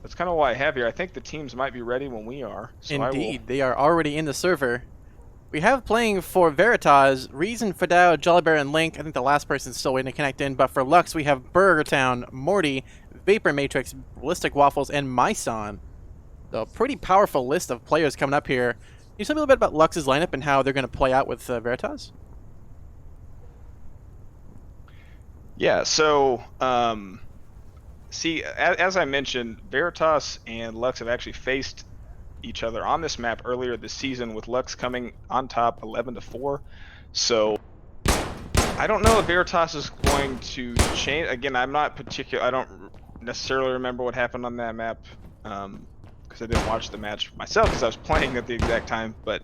that's kind of why I have here. I think the teams might be ready when we are, so I will. Indeed, they are already in the server. We have playing for Veritas, Reason, Fidao, Jollybear, and Link. I think the last person's still waiting to connect in, but for Lux, we have Burger Town, Morty, Vapor Matrix, Ballistic Waffles, and Myson. So a pretty powerful list of players coming up here. Can you tell me a little bit about Lux's lineup and how they're going to play out with Veritas? Yeah. So, see, as I mentioned, Veritas and Lux have actually faced each other on this map earlier this season, with Lux coming on top 11-4. So I don't know if Veritas is going to change. Again, I'm not particular. I don't necessarily remember what happened on that map because I didn't watch the match myself because I was playing at the exact time. But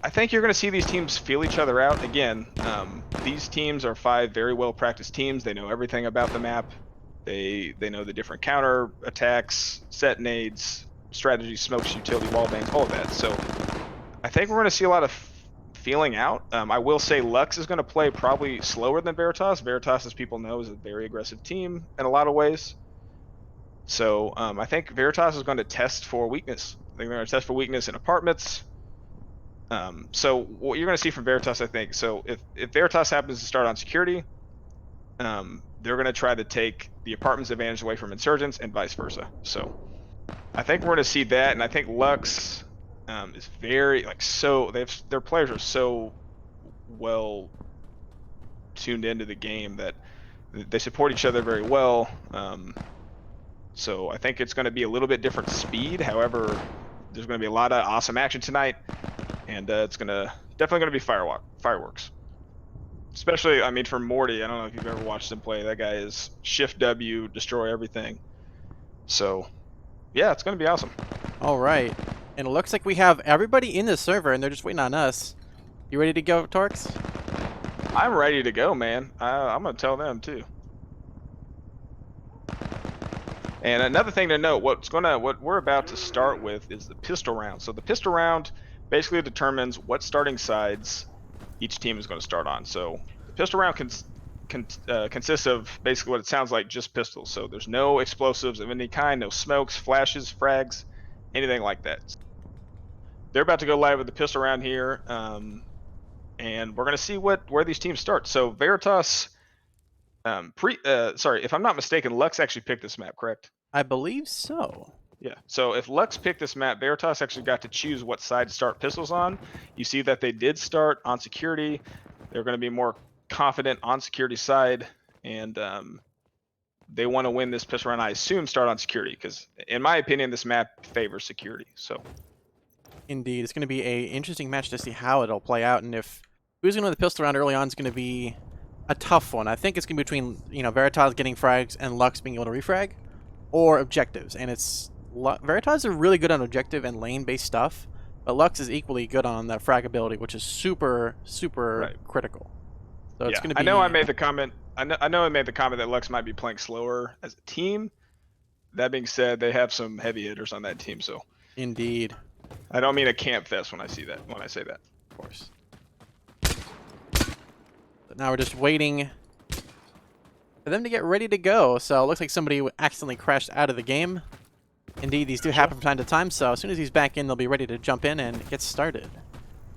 I think you're going to see these teams feel each other out. Again, these teams are 5 very well practiced teams. They know everything about the map. They know the different counter attacks, set nades, strategies, smokes, utility, wall bangs, all of that. So I think we're going to see a lot of feeling out. I will say Lux is going to play probably slower than Veritas. Veritas, as people know, is a very aggressive team in a lot of ways. So I think Veritas is going to test for weakness. I think they're going to test for weakness in apartments. So what you're going to see from Veritas, I think, so if Veritas happens to start on security, they're going to try to take the apartments advantage away from insurgents and vice versa. So I think we're going to see that, and I think Lux is very their players are so well tuned into the game that they support each other very well. So I think it's going to be a little bit different speed. However, there's going to be a lot of awesome action tonight, and it's definitely going to be fireworks. Especially, I mean, for Morty, I don't know if you've ever watched him play. That guy is Shift W, destroy everything. So, yeah, it's going to be awesome. All right. And it looks like we have everybody in the server, and they're just waiting on us. You ready to go, Torx? I'm ready to go, man. I'm going to tell them, too. And another thing to note, what we're about to start with is the pistol round. So the pistol round basically determines what starting sides each team is going to start on. So the pistol round consists of basically what it sounds like, just pistols. So there's no explosives of any kind, no smokes, flashes, frags, anything like that. They're about to go live with the pistol round here, and we're going to see where these teams start. So Veritas, sorry, if I'm not mistaken, Lux actually picked this map, correct? I believe so. Yeah, so if Lux picked this map, Veritas actually got to choose what side to start pistols on. You see that they did start on security. They're going to be more confident on security side, and they want to win this pistol round. I assume start on security because, in my opinion, this map favors security. So, Indeed, it's going to be a interesting match to see how it'll play out, and if who's going to win the pistol round early on is going to be a tough one. I think it's going to be between Veritas getting frags and Lux being able to refrag, or objectives, and it's. Veritas are really good on objective and lane-based stuff, but Lux is equally good on that frag ability, which is super critical. So it's going to be. I know I made the comment. I know I made the comment that Lux might be playing slower as a team. That being said, they have some heavy hitters on that team, so. Indeed. I don't mean a camp fest when I say that. Of course. But now we're just waiting for them to get ready to go. So it looks like somebody accidentally crashed out of the game. Indeed, these do happen from time to time, so as soon as he's back in, they'll be ready to jump in and get started.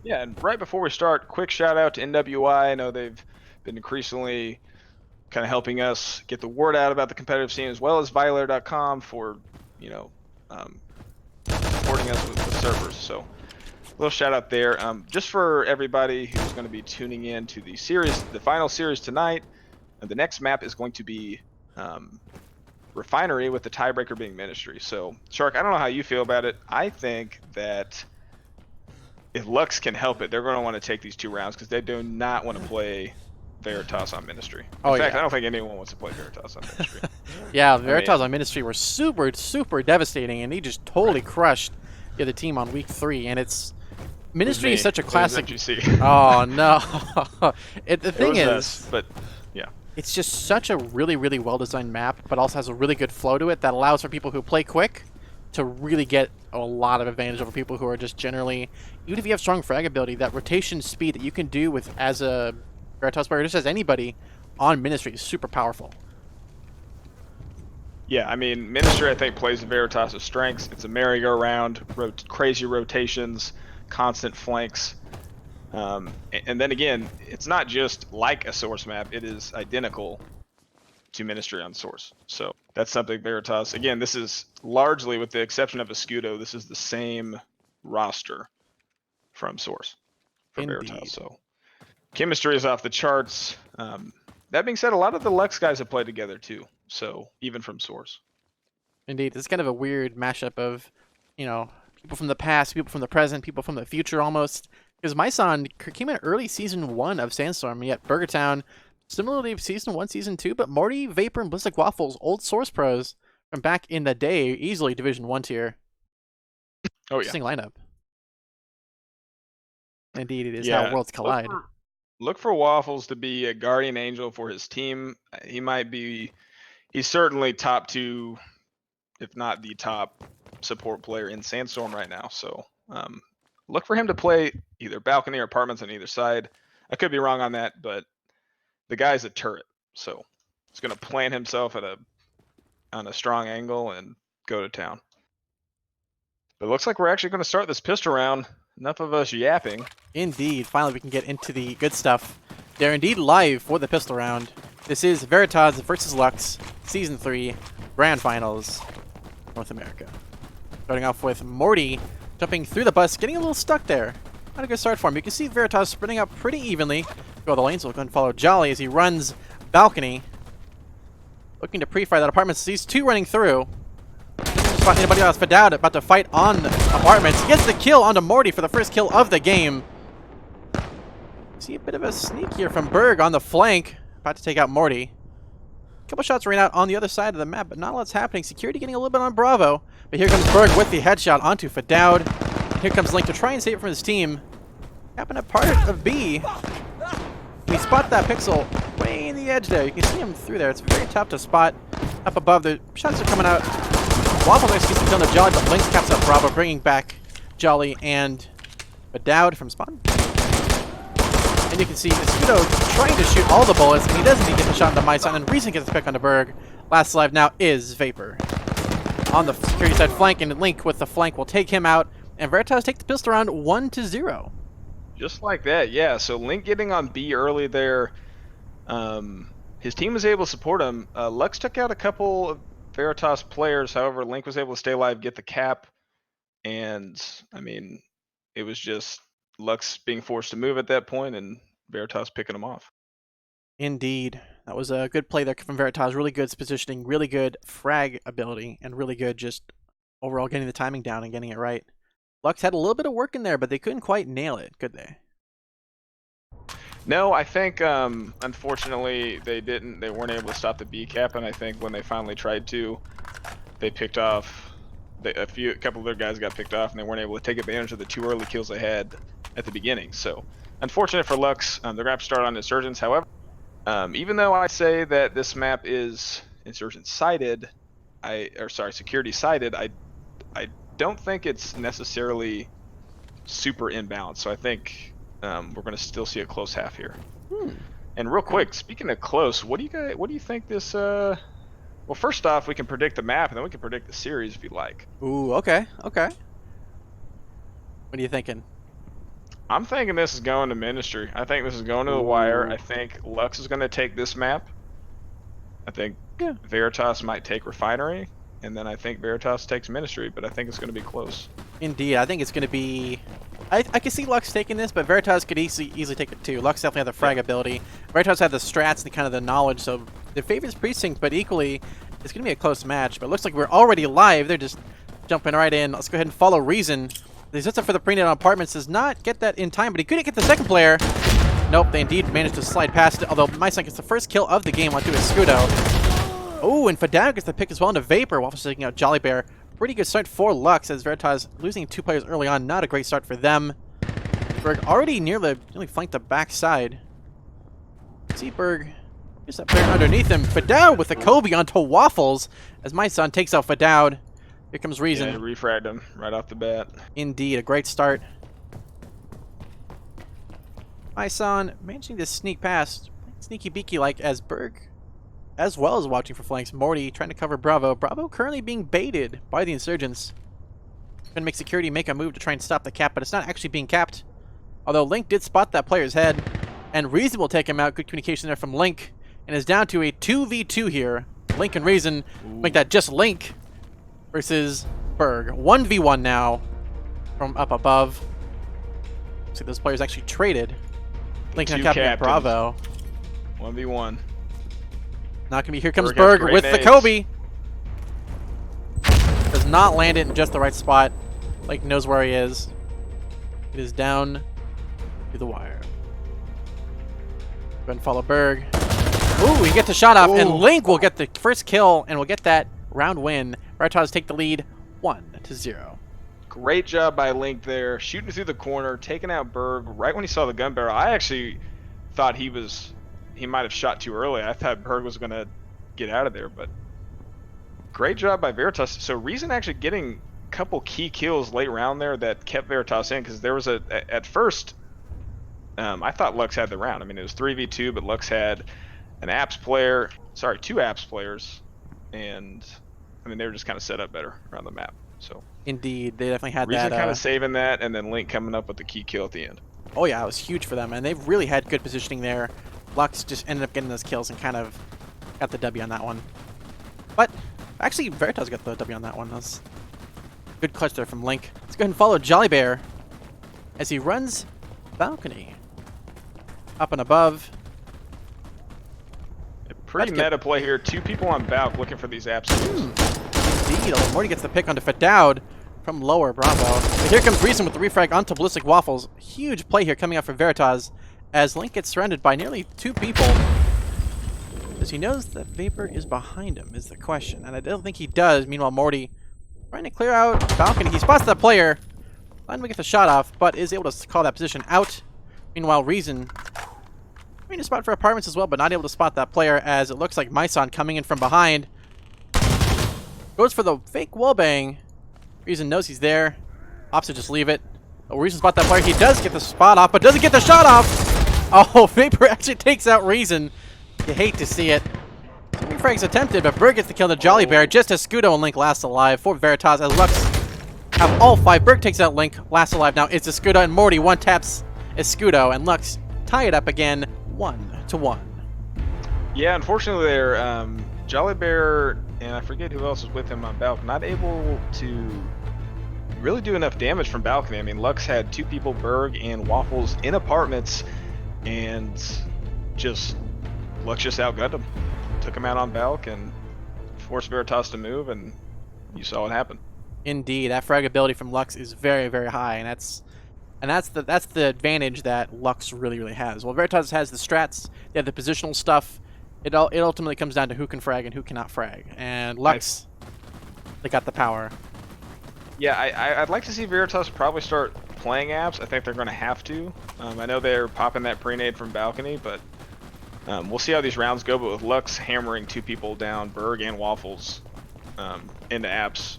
Yeah, and right before we start, quick shout out to NWI. I know they've been increasingly kind of helping us get the word out about the competitive scene, as well as Violator.com for, supporting us with the servers. So, a little shout out there. Just for everybody who's going to be tuning in to the final series tonight, the next map is going to be Refinery, with the tiebreaker being Ministry. So, Shark, I don't know how you feel about it. I think that if Lux can help it, they're going to want to take these 2 rounds because they do not want to play Veritas on Ministry. In fact, I don't think anyone wants to play Veritas on Ministry. Yeah, Veritas on Ministry were super devastating, and he just totally crushed the other team on week 3. And it's Ministry is such a classic. Oh no! The thing is, but yeah. It's just such a really well-designed map, but also has a really good flow to it that allows for people who play quick to really get a lot of advantage over people who are just generally, even if you have strong frag ability, that rotation speed that you can do with as a Veritas player, just as anybody on Ministry, is super powerful. Yeah, I mean, Ministry, I think, plays to Veritas' strengths. It's a merry-go-round, crazy rotations, constant flanks. And then again, it's not just like a Source map, it is identical to Ministry on Source. So that's something Veritas, again, this is largely, with the exception of Escudo, this is the same roster from Source for Veritas. Indeed. So chemistry is off the charts. That being said, a lot of the Lux guys have played together too. So even from Source. Indeed. It's kind of a weird mashup of, people from the past, people from the present, people from the future almost. Because Myson came in early season 1 of Sandstorm, yet Burgertown, similarly season 1, season 2, but Morty, Vapor, and Ballistic Waffles, old Source pros from back in the day, easily Division 1 tier. Oh yeah. Interesting lineup. Indeed, it is how Yeah. worlds collide. Look for Waffles to be a guardian angel for his team. He's certainly top 2, if not the top support player in Sandstorm right now. So look for him to play either balcony or apartments on either side. I could be wrong on that, but the guy's a turret, so he's going to plant himself on a strong angle and go to town. But it looks like we're actually going to start this pistol round. Enough of us yapping. Indeed, finally we can get into the good stuff. They're indeed live for the pistol round. This is Veritas versus Lux, Season 3, Grand Finals, North America. Starting off with Morty jumping through the bus, getting a little stuck there. Not a good start for him. You can see Veritas sprinting up pretty evenly. Go the lanes, we'll go and follow Jolly as he runs balcony. Looking to pre-fire that apartment. Sees 2 running through. Doesn't spot anybody else. Fadad about to fight on apartments. He gets the kill onto Morty for the first kill of the game. See a bit of a sneak here from Berg on the flank. About to take out Morty. Couple shots ran out on the other side of the map, but not a lot's happening. Security getting a little bit on Bravo. But here comes Berg with the headshot onto Fadad. Here comes Link to try and save it from his team. Happen at part of B. We spot that pixel way in the edge there. You can see him through there. It's very tough to spot up above. The shots are coming out. Waffle makes gets done to Jolly, but Link caps up Bravo, bringing back Jolly and Fadad from spawn. And you can see Escudo trying to shoot all the bullets, and he doesn't even get the shot into Myson, and Reason gets the pick onto Berg. Last alive now is Vapor. On the security side flank, and Link with the flank will take him out, and Veritas take the pistol round 1-0. Just like that, yeah. So Link getting on B early there. His team was able to support him. Lux took out a couple of Veritas players. However, Link was able to stay alive, get the cap. And, I mean, it was just Lux being forced to move at that point and Veritas picking him off. Indeed. That was a good play there from Veritas. Really good positioning, really good frag ability, and really good just overall getting the timing down and getting it right. Lux had a little bit of work in there, but they couldn't quite nail it, could they? No, I think unfortunately they weren't able to stop the B cap, and I think when they finally tried to, they picked off a couple of their guys got picked off, and they weren't able to take advantage of the 2 early kills they had at the beginning. So unfortunate for Lux. They're gonna have to start on Insurgents. However, even though I say that this map is Insurgent sided, security sided, I don't think it's necessarily super imbalanced. So I think we're going to still see a close half here. And real quick, speaking of close, what do you think this? Well, first off, we can predict the map, and then we can predict the series if you like. Ooh, okay. What are you thinking? I'm thinking this is going to Ministry. I think this is going to the wire. I think Lux is going to take this map. I think Veritas might take Refinery, and then I think Veritas takes Ministry, but I think it's going to be close. Indeed, I think it's going to be... I can see Lux taking this, but Veritas could easily take it too. Lux definitely had the frag ability. Veritas had the strats and kind of the knowledge, so their favorite is Precinct, but equally, it's going to be a close match. But it looks like we're already live. They're just jumping right in. Let's go ahead and follow Reason. The system for the pre-net on apartments does not get that in time, but he couldn't get the second player. Nope, they indeed managed to slide past it, although Myson gets the first kill of the game onto Escudo. Oh, and Fadad gets the pick as well into Vapor, while taking out Jolly Bear. Pretty good start for Lux, as Veritas losing 2 players early on. Not a great start for them. Berg already nearly flanked the backside. See Berg. Here's that player underneath him. Fadad with the Kobe onto Waffles, as Myson takes out Fadad. Here comes Reason. Yeah, refragged him right off the bat. Indeed, a great start. Myson managing to sneak past, sneaky beaky like as Berg as well as watching for flanks. Morty trying to cover Bravo. Bravo currently being baited by the insurgents. Gonna make security make a move to try and stop the cap, but it's not actually being capped. Although Link did spot that player's head, and Reason will take him out. Good communication there from Link, and is down to a 2v2 here. Link and Reason make that just Link versus Berg. 1v1 now from up above. Looks like those players actually traded. Link and Captain Bravo. 1v1. Not gonna be. Here comes Berg with the Kobe. Does not land it in just the right spot. Link knows where he is. It is down to the wire. Go ahead and follow Berg. Ooh, he gets the shot off, and Link will get the first kill and will get that round win. Veritas take the lead 1-0. Great job by Link there, shooting through the corner, taking out Berg right when he saw the gun barrel. I actually thought he might have shot too early. I thought Berg was going to get out of there, but great job by Veritas. So Reason actually getting a couple key kills late round there that kept Veritas in, because there was at first, I thought Lux had the round. I mean, it was 3v2, but Lux had an apps player, sorry, 2 apps players, and I mean, they were just kind of set up better around the map. So indeed, they definitely had Reason that. kind of saving that, and then Link coming up with the key kill at the end. Oh yeah, it was huge for them, and they've really had good positioning there. Lux just ended up getting those kills and kind of got the W on that one. But actually, Veritas got the W on that one. That was good clutch there from Link. Let's go ahead and follow Jolly Bear as he runs balcony. Up and above. Pretty meta play here. 2 people on Balk looking for these apps. Indeed, although Morty gets the pick onto Fadowd from lower Bravo. But here comes Reason with the refrag onto Ballistic Waffles. Huge play here coming out for Veritas as Link gets surrounded by nearly 2 people. Because he knows that Vapor is behind him is the question. And I don't think he does. Meanwhile, Morty trying to clear out balcony. He spots that player. Finally get the shot off, but is able to call that position out. Meanwhile, Reason trying to spot for apartments as well, but not able to spot that player as it looks like Myson coming in from behind. Goes for the fake wallbang. Reason knows he's there. Opts to just leave it. Oh, Reason spot that player. He does get the spot off, but doesn't get the shot off. Oh, Vapor actually takes out Reason. You hate to see it. 3 frags attempted, but Berg gets the kill to Jolly Bear just as Scudo and Link last alive for Veritas as Lux have all 5. Berg takes out Link. Last alive now is the Scudo, and Morty one taps is Scudo, and Lux tie it up again 1-1. Yeah, unfortunately there, Jolly Bear, and I forget who else was with him on balcony, not able to really do enough damage from balcony. I mean, Lux had 2 people, Berg and Waffles, in apartments, and Lux just outgunned him. Took him out on balc and forced Veritas to move, and you saw what happened. Indeed, that frag ability from Lux is very, very high, and that's the advantage that Lux really has. Well, Veritas has the strats, they have the positional stuff. It ultimately comes down to who can frag and who cannot frag. And Lux, they got the power. Yeah, I'd like to see Veritas probably start playing apps. I think they're going to have to. I know they're popping that pre-nade from balcony, but we'll see how these rounds go. But with Lux hammering 2 people down, Berg and Waffles into apps,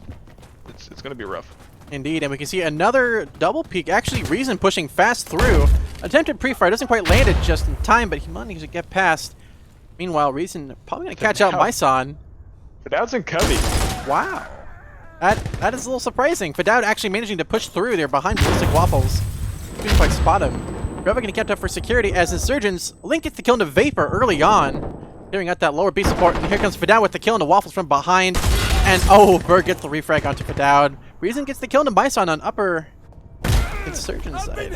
it's going to be rough. Indeed, and we can see another double peek. Actually, Reason pushing fast through. Attempted pre-fire, doesn't quite land it just in time, but he managed to get past. Meanwhile, Reason probably going to catch out Myson. Fadowd's in Cubby. Wow. That is a little surprising. Fadowd actually managing to push through there behind Ballistic Waffles. Didn't quite spot him. Bravo getting kept up for security as Insurgents. Link gets the kill into Vapor early on. Clearing out that lower B support, and here comes Fadowd with the kill into Waffles from behind. And oh, Berg gets the refrag onto Fadowd. Reason gets the kill into Myson on upper Insurgent side.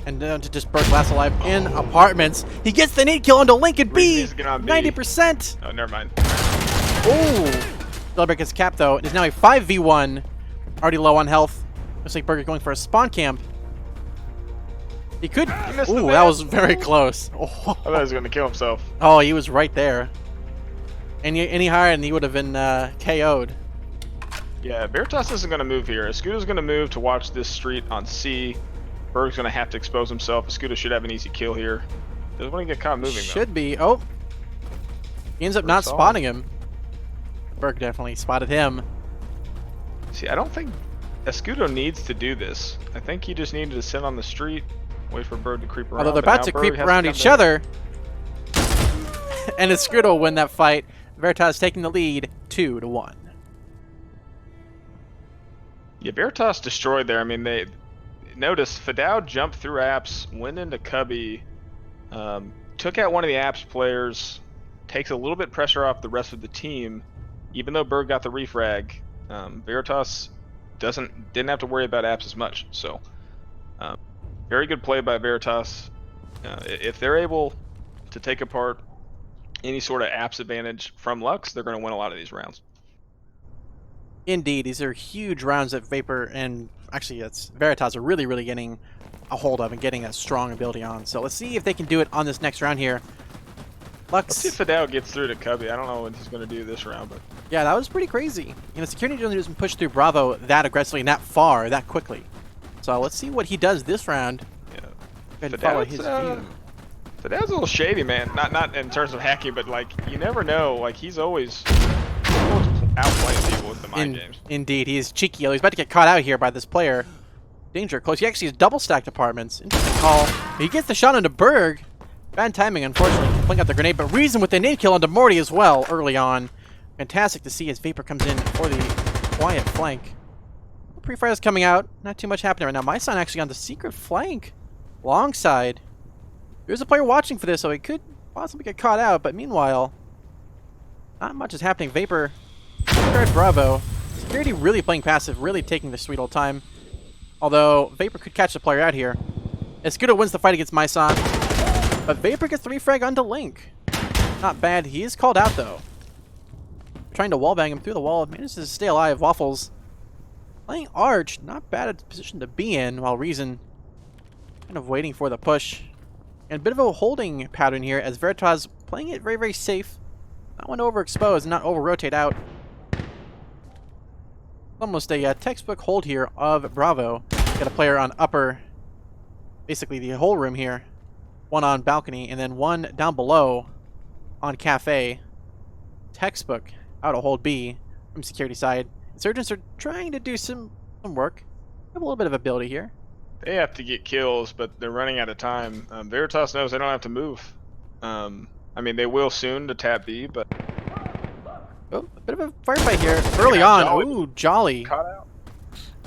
And down to just Berg last alive in apartments. He gets the nade kill onto Link and B. 90%. Oh, never mind. Oh. Celebrate gets capped though. It is now a 5v1. Already low on health. Looks like Berg going for a spawn camp. He could. Ooh, that was very close. Oh. I thought he was going to kill himself. Oh, he was right there. Any higher and he would have been KO'd. Yeah, Veritas isn't going to move here. Escudo's going to move to watch this street on C. Berg's going to have to expose himself. Escudo should have an easy kill here. Doesn't want to get caught moving, Should be. Oh. He ends up not spotting him. Berg definitely spotted him. See, I don't think Escudo needs to do this. I think he just needed to sit on the street, wait for Berg to creep around. Although they're about to creep around each other. And Escudo will win that fight. Veritas taking the lead 2-1. Yeah, Veritas destroyed there. I mean, they notice Fadao jumped through apps, went into Cubby, took out one of the apps players, takes a little bit pressure off the rest of the team. Even though Berg got the refrag, Veritas didn't have to worry about apps as much. So, very good play by Veritas. If they're able to take apart any sort of apps advantage from Lux, they're going to win a lot of these rounds. Indeed, these are huge rounds that Vapor and actually it's Veritas are really getting a hold of and getting a strong ability on. So let's see if they can do it on this next round here. Lux. Let's see if Fadao gets through to Cubby. I don't know what he's going to do this round, but yeah, that was pretty crazy. You know, security generally doesn't push through Bravo that aggressively and that far, that quickly. So let's see what he does this round. Yeah, follow his view. Fadao's a little shady, man. Not in terms of hacking, but like you never know. Like he's always outplaying people with the mind games. Indeed, he's cheeky. He's about to get caught out here by this player. Danger close. He actually has double stacked apartments. Interesting call. He gets the shot into Berg. Bad timing, unfortunately, pulling out the grenade, but Reason with the nade kill onto Morty as well early on. Fantastic to see as Vapor comes in for the quiet flank. Pre-fire's coming out. Not too much happening right now. My son actually on the secret flank. Long side. There's a player watching for this, so he could possibly get caught out, but meanwhile, not much is happening. Vapor, Bravo. Security really playing passive, really taking the sweet old time. Although, Vapor could catch the player out here. Escudo wins the fight against Myson, but Vapor gets the refrag onto Link. Not bad. He is called out, though. Trying to wallbang him through the wall. Manages to stay alive. Waffles playing Arch. Not bad at the position to be in, while Reason kind of waiting for the push. And a bit of a holding pattern here as Veritas playing it very safe. Not want to overexpose, not over-rotate out. Almost a textbook hold here of Bravo. Got a player on upper, basically the whole room here. One on balcony, and then one down below on cafe. Textbook out of hold B from security side. Insurgents are trying to do some work. Have a little bit of ability here. They have to get kills, but they're running out of time. Veritas knows they don't have to move. I mean, they will soon to tap B, but... Oh, a bit of a firefight here early on. Jolly. Ooh, Jolly. Caught out.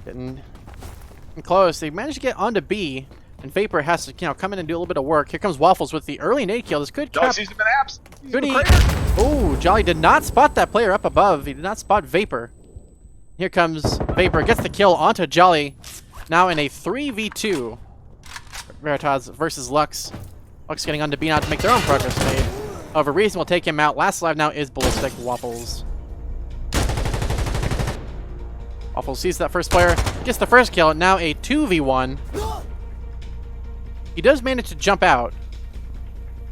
Getting close. They managed to get onto B, and Vapor has to, come in and do a little bit of work. Here comes Waffles with the early nade kill. This could Jolly sees him in apps. Could he? Oh, Jolly did not spot that player up above. He did not spot Vapor. Here comes Vapor. Gets the kill onto Jolly. Now in a 3v2. Veritas versus Lux. Lux getting onto B now to make their own progress made. However, Reason will take him out. Last alive now is Ballistic Waffles. Waffles sees that first player. Gets the first kill. Now a 2v1. He does manage to jump out.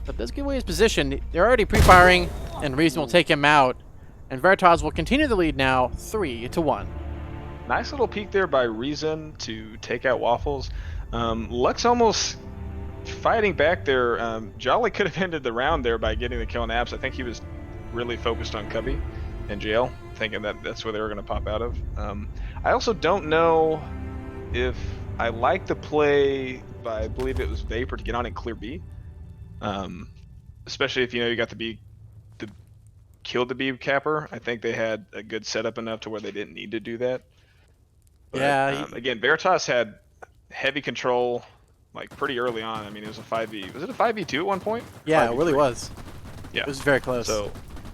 But does give away his position. They're already pre-firing, and Reason will take him out. And Veritas will continue the lead now, 3-1. Nice little peek there by Reason to take out Waffles. Lux almost fighting back there. Jolly could have ended the round there by getting the kill on apps. I think he was really focused on Cubby and jail, thinking that that's where they were going to pop out of. I also don't know if I like the play by, I believe it was Vapor, to get on and clear B. Especially if you got killed the B capper. I think they had a good setup enough to where they didn't need to do that. But, yeah. Again, Veritas had heavy control, like pretty early on. I mean, it was a 5v. Was it a 5v2 at one point? Yeah, 5v3? it really was. Yeah, it was very close. So,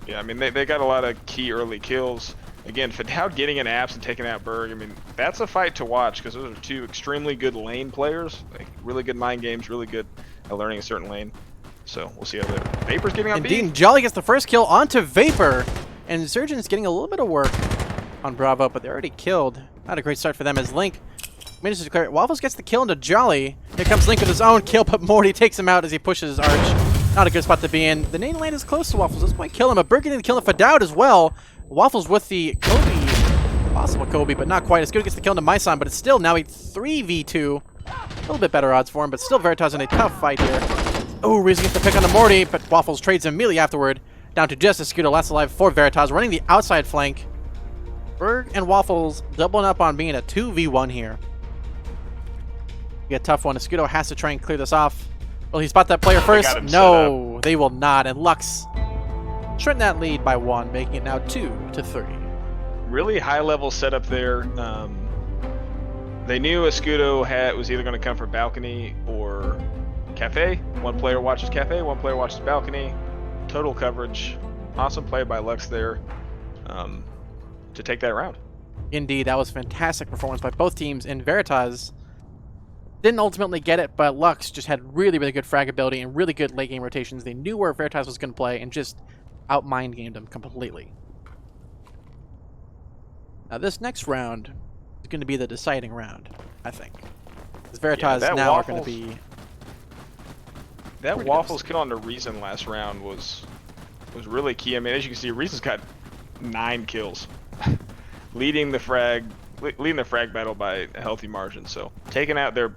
yeah, I mean, they got a lot of key early kills. Again, Fadao getting in apps and taking out Berg. I mean, that's a fight to watch because those are two extremely good lane players. Like, really good mind games, really good at learning a certain lane. So we'll see how the Vapor's getting on B. Indeed, Jolly gets the first kill onto Vapor, and Insurgent's getting a little bit of work on Bravo, but they're already killed. Not a great start for them as Link manages to declare it. Waffles gets the kill into Jolly. Here comes Link with his own kill, but Morty takes him out as he pushes Arch. Not a good spot to be in. The nade lane is close to Waffles. This might kill him. A Berg getting the kill into Fadao as well. Waffles with the Kobe. Possible Kobe, but not quite. As good gets the kill into Myson, but it's still now a 3v2. A little bit better odds for him, but still Veritas in a tough fight here. Oh, Reason gets the pick on the Morty, but Waffles trades him immediately afterward. Down to just a Scooter, last alive for Veritas, running the outside flank. Berg and Waffles doubling up on being a 2v1 here. Be a tough one. Escudo has to try and clear this off. Will he spot that player first? No, they will not. And Lux shorten that lead by 1, making it now 2-3. Really high level setup there. They knew Escudo was either going to come for balcony or cafe. One player watches cafe, one player watches balcony. Total coverage. Awesome play by Lux there to take that round. Indeed, that was fantastic performance by both teams, and Veritas didn't ultimately get it, but Lux just had really, really good frag ability and really good late game rotations. They knew where Veritas was going to play and just out-mind gamed them completely. Now this next round is going to be the deciding round, I think. Because Veritas now are going to be... That Waffles kill on the Reason last round was really key. I mean, as you can see, Reason's got 9 kills. leading the frag battle by a healthy margin. So taking out their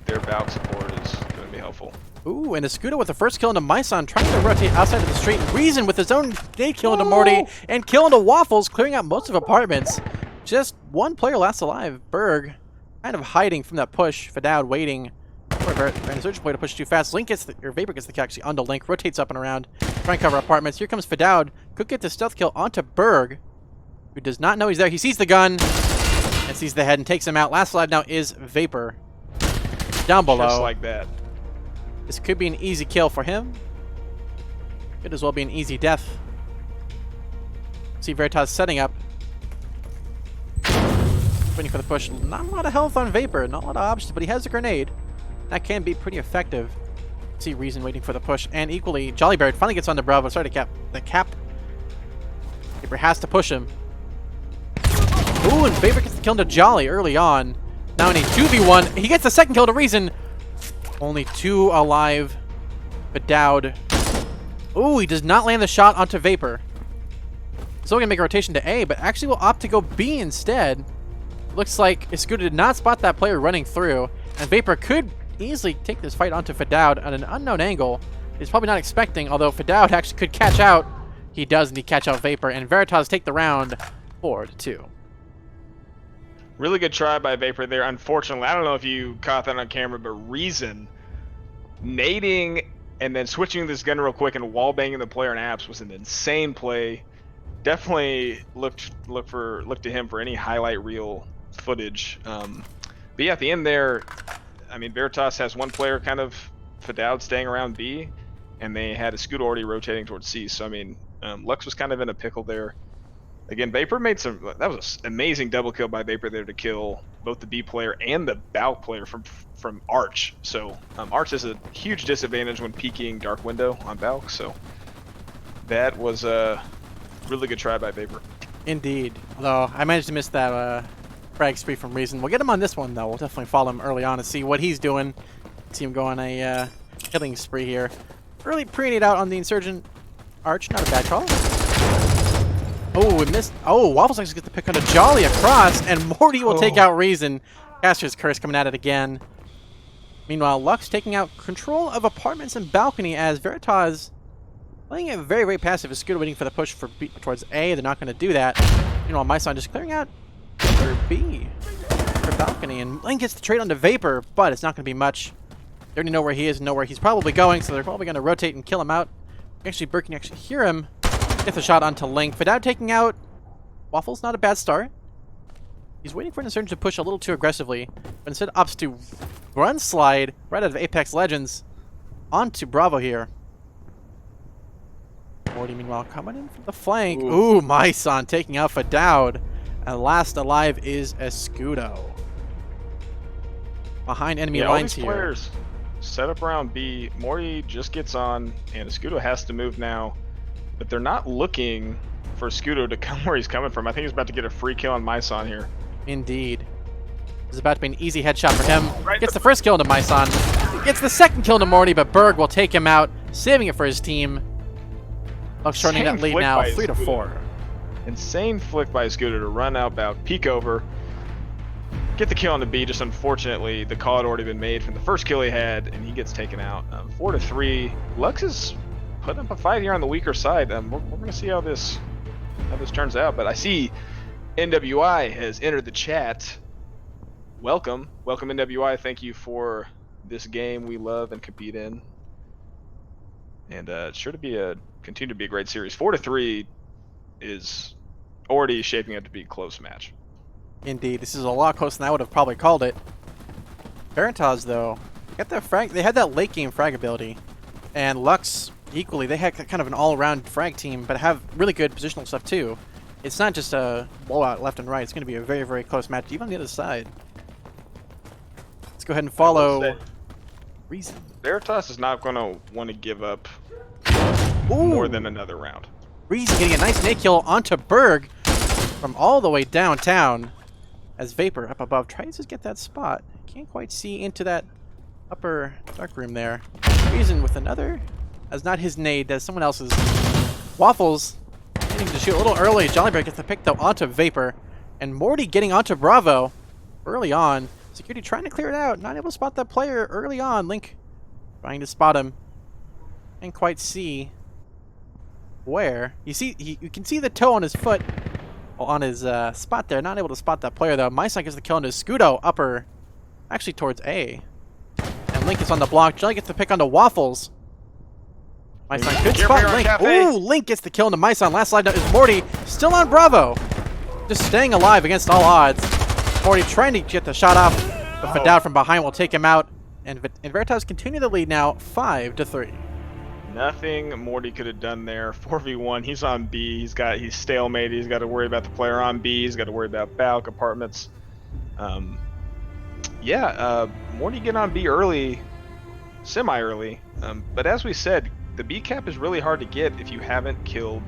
Valk support is going to be helpful. Ooh, and Escudo with the first kill into Myson, trying to rotate outside of the street. Reason with his own nade kill into Morty, and kill into Waffles, clearing out most of apartments. Just one player last alive, Berg, kind of hiding from that push. Fadad waiting for an Insurgent player to push too fast. Link gets or Vapor gets the kill actually onto Link, rotates up and around, trying to cover apartments. Here comes Fadad, could get the stealth kill onto Berg, who does not know he's there. He sees the gun, and sees the head, and takes him out. Last alive now is Vapor, down below. Just like that. This could be an easy kill for him. Could as well be an easy death. See Veritas setting up. Waiting for the push. Not a lot of health on Vapor, not a lot of options, but he has a grenade. That can be pretty effective. See Reason waiting for the push, and equally, Jollybeard finally gets onto Bravo. Sorry to cap the cap. Vapor has to push him. Ooh, and Vapor gets the kill into Jolly early on. Now in a 2v1, he gets the second kill to Reason. Only 2 alive. Fadad. Ooh, he does not land the shot onto Vapor. So gonna make a rotation to A, but actually will opt to go B instead. Looks like Escudo did not spot that player running through, and Vapor could easily take this fight onto Fadad at an unknown angle. He's probably not expecting, although Fadad actually could catch out. He does, and he catch out Vapor, and Veritas take the round 4-2. Really good try by Vapor there. Unfortunately, I don't know if you caught that on camera, but Reason nading and then switching this gun real quick and wall banging the player in apps was an insane play. Definitely look to him for any highlight reel footage. But yeah, at the end there, I mean, Veritas has one player kind of Fadad staying around B, and they had Escudo already rotating towards C. So I mean, Lux was kind of in a pickle there. Again, Vapor made that was an amazing double kill by Vapor there to kill both the B player and the Valk player from Arch. So Arch is a huge disadvantage when peeking Dark Window on Valk. So that was a really good try by Vapor. Indeed. Although I managed to miss that frag spree from Reason. We'll get him on this one though. We'll definitely follow him early on to see what he's doing. See him go on a killing spree here. Early pre-nade out on the Insurgent Arch. Not a bad call. Oh, it missed. Oh, Waffles actually gets the pick on a Jolly across, and Morty will take out Reason. Caster's Curse coming at it again. Meanwhile, Lux taking out control of apartments and balcony as Veritas playing it very, very passive. Escudo waiting for the push towards A. They're not going to do that. Meanwhile, Myson just clearing out for B for balcony, and Link gets the trade onto Vapor, but it's not going to be much. They already know where he is and know where he's probably going, so they're probably going to rotate and kill him out. Actually, Burke can actually hear him. Gets the shot onto Link. Fadad taking out Waffles, not a bad start. He's waiting for an Insurgent to push a little too aggressively, but instead opts to run slide right out of Apex Legends onto Bravo here. Morty, meanwhile, coming in from the flank. Ooh, Myson taking out Fadad. And last alive is Escudo. Behind enemy lines here. Players set up around B. Morty just gets on, and Escudo has to move now. But they're not looking for Escudo to come where he's coming from. I think he's about to get a free kill on Myson here. Indeed. This is about to be an easy headshot for him. Gets the first kill into Myson. Gets the second kill into Morty, but Berg will take him out, saving it for his team. Lux shortening that lead now, 3-4. Insane flick by Escudo to run out, about peek over, get the kill on the B. Just unfortunately, the call had already been made from the first kill he had, and he gets taken out. 4-3. Lux is putting up a fight here on the weaker side. We're going to see how this turns out. But I see NWI has entered the chat. Welcome NWI. Thank you for this game we love and compete in. And it's sure to be a continue to be a great series. 4-3 is already shaping up to be a close match. Indeed, this is a lot closer than I would have probably called it. Veritas, though, got that frag. They had that late game frag ability, and Lux equally. They had kind of an all-around frag team, but have really good positional stuff too. It's not just a blowout left and right. It's going to be a very, very close match, even on the other side. Let's go ahead and follow Reason. Veritas is not going to want to give up Ooh. more than another round. Reason getting a nice nade kill onto Berg from all the way downtown as Vapor up above tries to get that spot. Can't quite see into that upper dark room there. Reason with another, as not his nade, as someone else's. Waffles getting to shoot a little early. Jollybear gets the pick though onto Vapor, and Morty getting onto Bravo early on. Security trying to clear it out, not able to spot that player early on. Link trying to spot him, can't quite see where. You see, you can see the toe on his foot, on his spot there. Not able to spot that player though. MySon gets the kill into Scudo upper, actually towards A, and Link is on the block. Jelly gets the pick onto Waffles. MySon good spot. Link. Ooh, Link gets the kill into MySon. Last slide now is Morty, still on Bravo, just staying alive against all odds. Morty trying to get the shot off, but Fadao from behind will take him out, and Veritas continue the lead now, 5-3. Nothing Morty could have done there. 4v1. He's on B. He's stalemated. He's got to worry about the player on B. He's got to worry about Balk apartments. Morty get on B early, semi-early. But as we said, the B cap is really hard to get if you haven't killed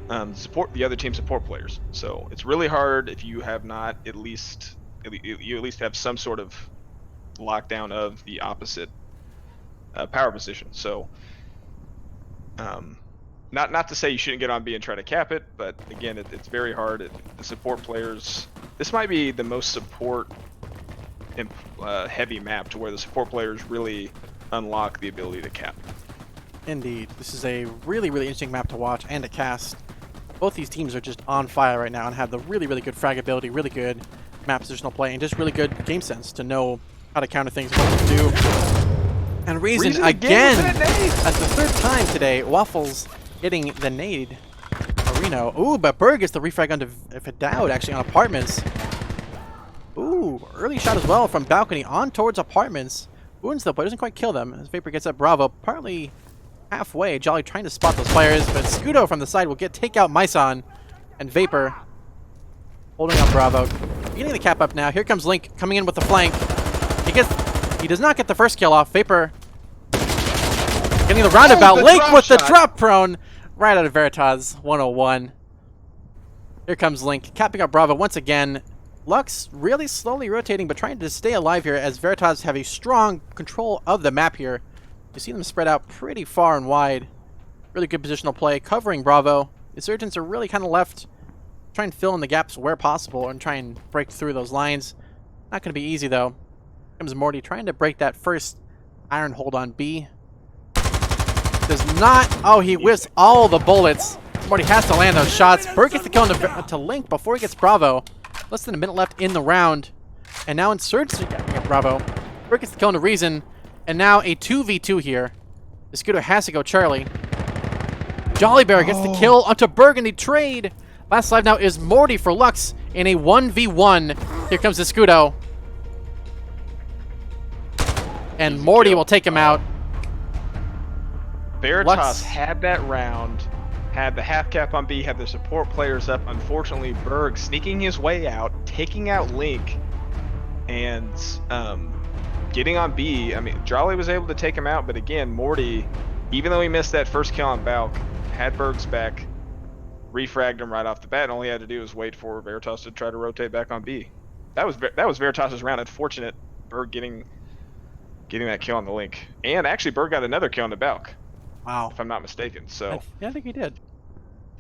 the other team support players. So it's really hard if you have not at least have some sort of lockdown of the opposite power position. So not to say you shouldn't get on B and try to cap it, but again, it's very hard. The support players, this might be the most support heavy map to where the support players really unlock the ability to cap. Indeed, this is a really, really interesting map to watch and to cast. Both these teams are just on fire right now and have the really, really good frag ability, really good map positional play, and just really good game sense to know how to counter things and what to do. And Reason again, that's the third time today. Waffles getting the nade. Marino. Ooh, but Berg gets the refrag onto Fadao actually on apartments. Ooh, early shot as well from balcony on towards apartments. Wounds though, but doesn't quite kill them as Vapor gets up Bravo, partly halfway. Jolly trying to spot those players, but Scudo from the side will take out MySon, and Vapor holding on Bravo. Getting the cap up now. Here comes Link coming in with the flank. He does not get the first kill off. Vapor getting the roundabout. Link with the drop prone right out of Veritas 101. Here comes Link capping up Bravo once again. Lux really slowly rotating, but trying to stay alive here as Veritas have a strong control of the map here. You see them spread out pretty far and wide. Really good positional play, covering Bravo. Insurgents are really kind of left, try and fill in the gaps where possible and try and break through those lines. Not going to be easy though. Comes Morty trying to break that first iron hold on B. Does not. Oh, he whiffs all the bullets. Morty has to land those shots. Berg gets the kill to Link before he gets Bravo. Less than a minute left in the round. And now Insurgents get Bravo. Berg gets the kill to Reason. And now a 2v2 here. The Scooter has to go Charlie. Jollybear gets the kill onto Burgundy trade. Last live now is Morty for Lux in a 1v1. Here comes the Scudo. And Morty will take him out. Veritas Lux had that round, had the half cap on B, had the support players up. Unfortunately, Berg sneaking his way out, taking out Link, and getting on B. I mean, Jolly was able to take him out, but again, Morty, even though he missed that first kill on Balk, had Berg's back, refragged him right off the bat, and all he had to do was wait for Veritas to try to rotate back on B. That was Veritas' round. Unfortunate, Berg getting that kill on the Link. And actually, Berg got another kill on the Balk. Wow. If I'm not mistaken. So yeah, I think he did.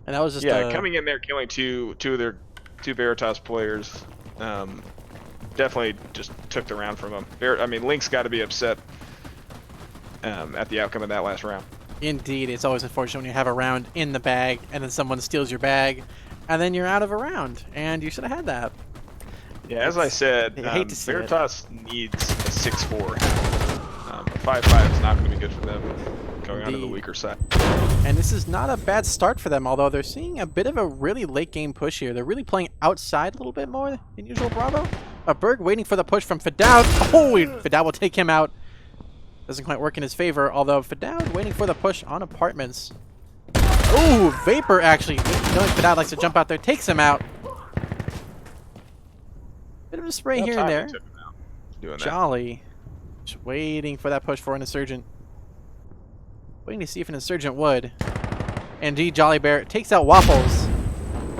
And that was just coming in there, killing two Veritas players. Definitely just took the round from him. I mean, Link's got to be upset at the outcome of that last round. Indeed, it's always unfortunate when you have a round in the bag and then someone steals your bag, and then you're out of a round, and you should have had that. Yeah, as I said, hate to see Veritas needs a 6-4. 5-5 is not going to be good for them going onto the weaker side. And this is not a bad start for them, although they're seeing a bit of a really late game push here. They're really playing outside a little bit more than usual, Bravo. Berg waiting for the push from Fadao. Oh, Fadao will take him out. Doesn't quite work in his favor, although Fadao waiting for the push on apartments. Oh, Vapor actually, knowing Fadao likes to jump out there, takes him out. Bit of a spray here and there. Doing that. Jolly. Just waiting for that push for an Insurgent. Waiting to see if an Insurgent would. Indeed, Jolly Bear takes out Waffles.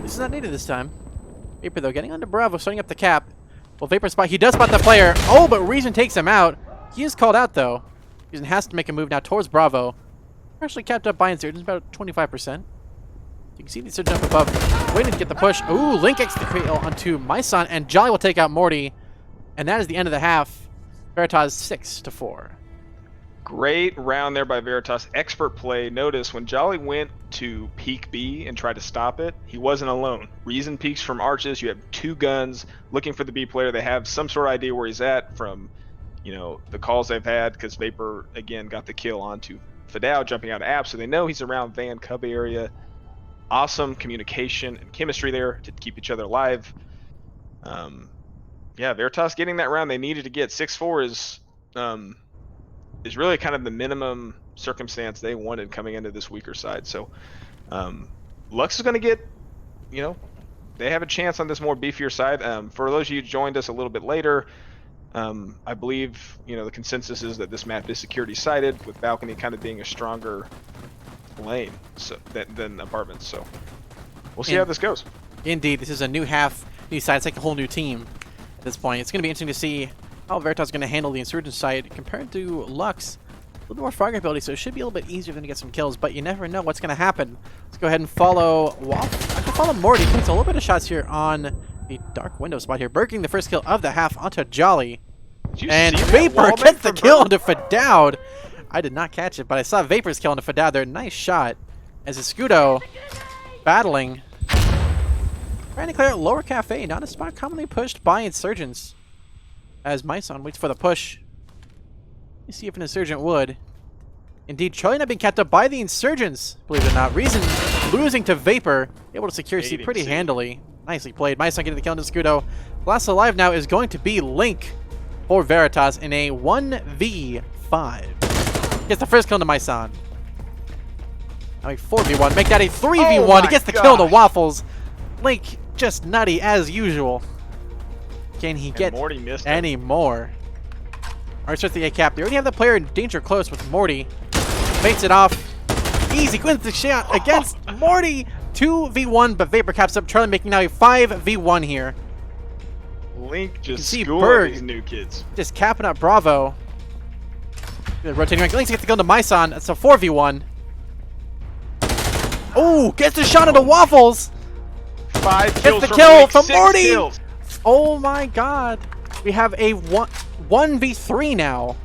This is not needed this time. Vapor, though, getting onto Bravo, starting up the cap. Well, Vapor spot. He does spot the player. Oh, but Reason takes him out. He is called out, though. Reason has to make a move now towards Bravo. Actually kept up by Insurgents, about 25%. You can see the Insurgent up above, waiting to get the push. Ooh, Link gets the kill onto Myson, and Jolly will take out Morty. And that is the end of the half. Veritas 6-4. Great round there by Veritas. Expert play. Notice when Jolly went to peek B and tried to stop it, he wasn't alone. Reason peeks from arches. You have 2 guns looking for the B player. They have some sort of idea where he's at from, you know, the calls they've had, because Vapor, again, got the kill onto Fadao jumping out of app, so they know he's around Van Cub area. Awesome communication and chemistry there to keep each other alive. Yeah, Veritas getting that round they needed to get. 6-4 is really kind of the minimum circumstance they wanted coming into this weaker side. So Lux is going to get, you know, they have a chance on this more beefier side. For those of you who joined us a little bit later, I believe, you know, the consensus is that this map is security sided, with balcony kind of being a stronger lane than apartments. So we'll see how this goes. Indeed, this is a new half, new side. It's like a whole new team at this point. It's going to be interesting to see how Veritas is going to handle the Insurgent side compared to Lux. A little bit more frag ability, so it should be a little bit easier for them to get some kills, but you never know what's going to happen. Let's go ahead and follow Waffle. I can follow Morty. Takes a little bit of shots here on the dark window spot here. Berg getting the first kill of the half onto Jolly. And Vapor gets the kill onto Fadao. I did not catch it, but I saw Vapor's kill onto Fadao there. Nice shot. As Escudo battling. Trying to clear out Lower Cafe, not a spot commonly pushed by Insurgents. As Myson waits for the push. Let me see if an Insurgent would. Indeed, Charlie not being kept up by the Insurgents, believe it or not. Reason losing to Vapor, able to secure C pretty handily. Nicely played. Myson getting the kill into Escudo. Last alive now is going to be Link for Veritas in a 1v5. Gets the first kill into Myson. Now a 4v1. Make that a 3v1. Oh, he gets the kill to Waffles. Link just nutty as usual. Can he get any more? Alright, starts the A cap. They already have the player in danger close with Morty. Baits it off. Easy wins the shot against Morty. 2v1, but Vapor caps up Charlie, making now a 5v1 here. Link just schooling these new kids. Just capping up Bravo. Rotating right. Link gets the kill to Myson. That's a 4v1. Oh, gets the shot into Waffles. 5 kills. Gets the kill from Morty. Kills. Oh my god. We have a 1v3 now.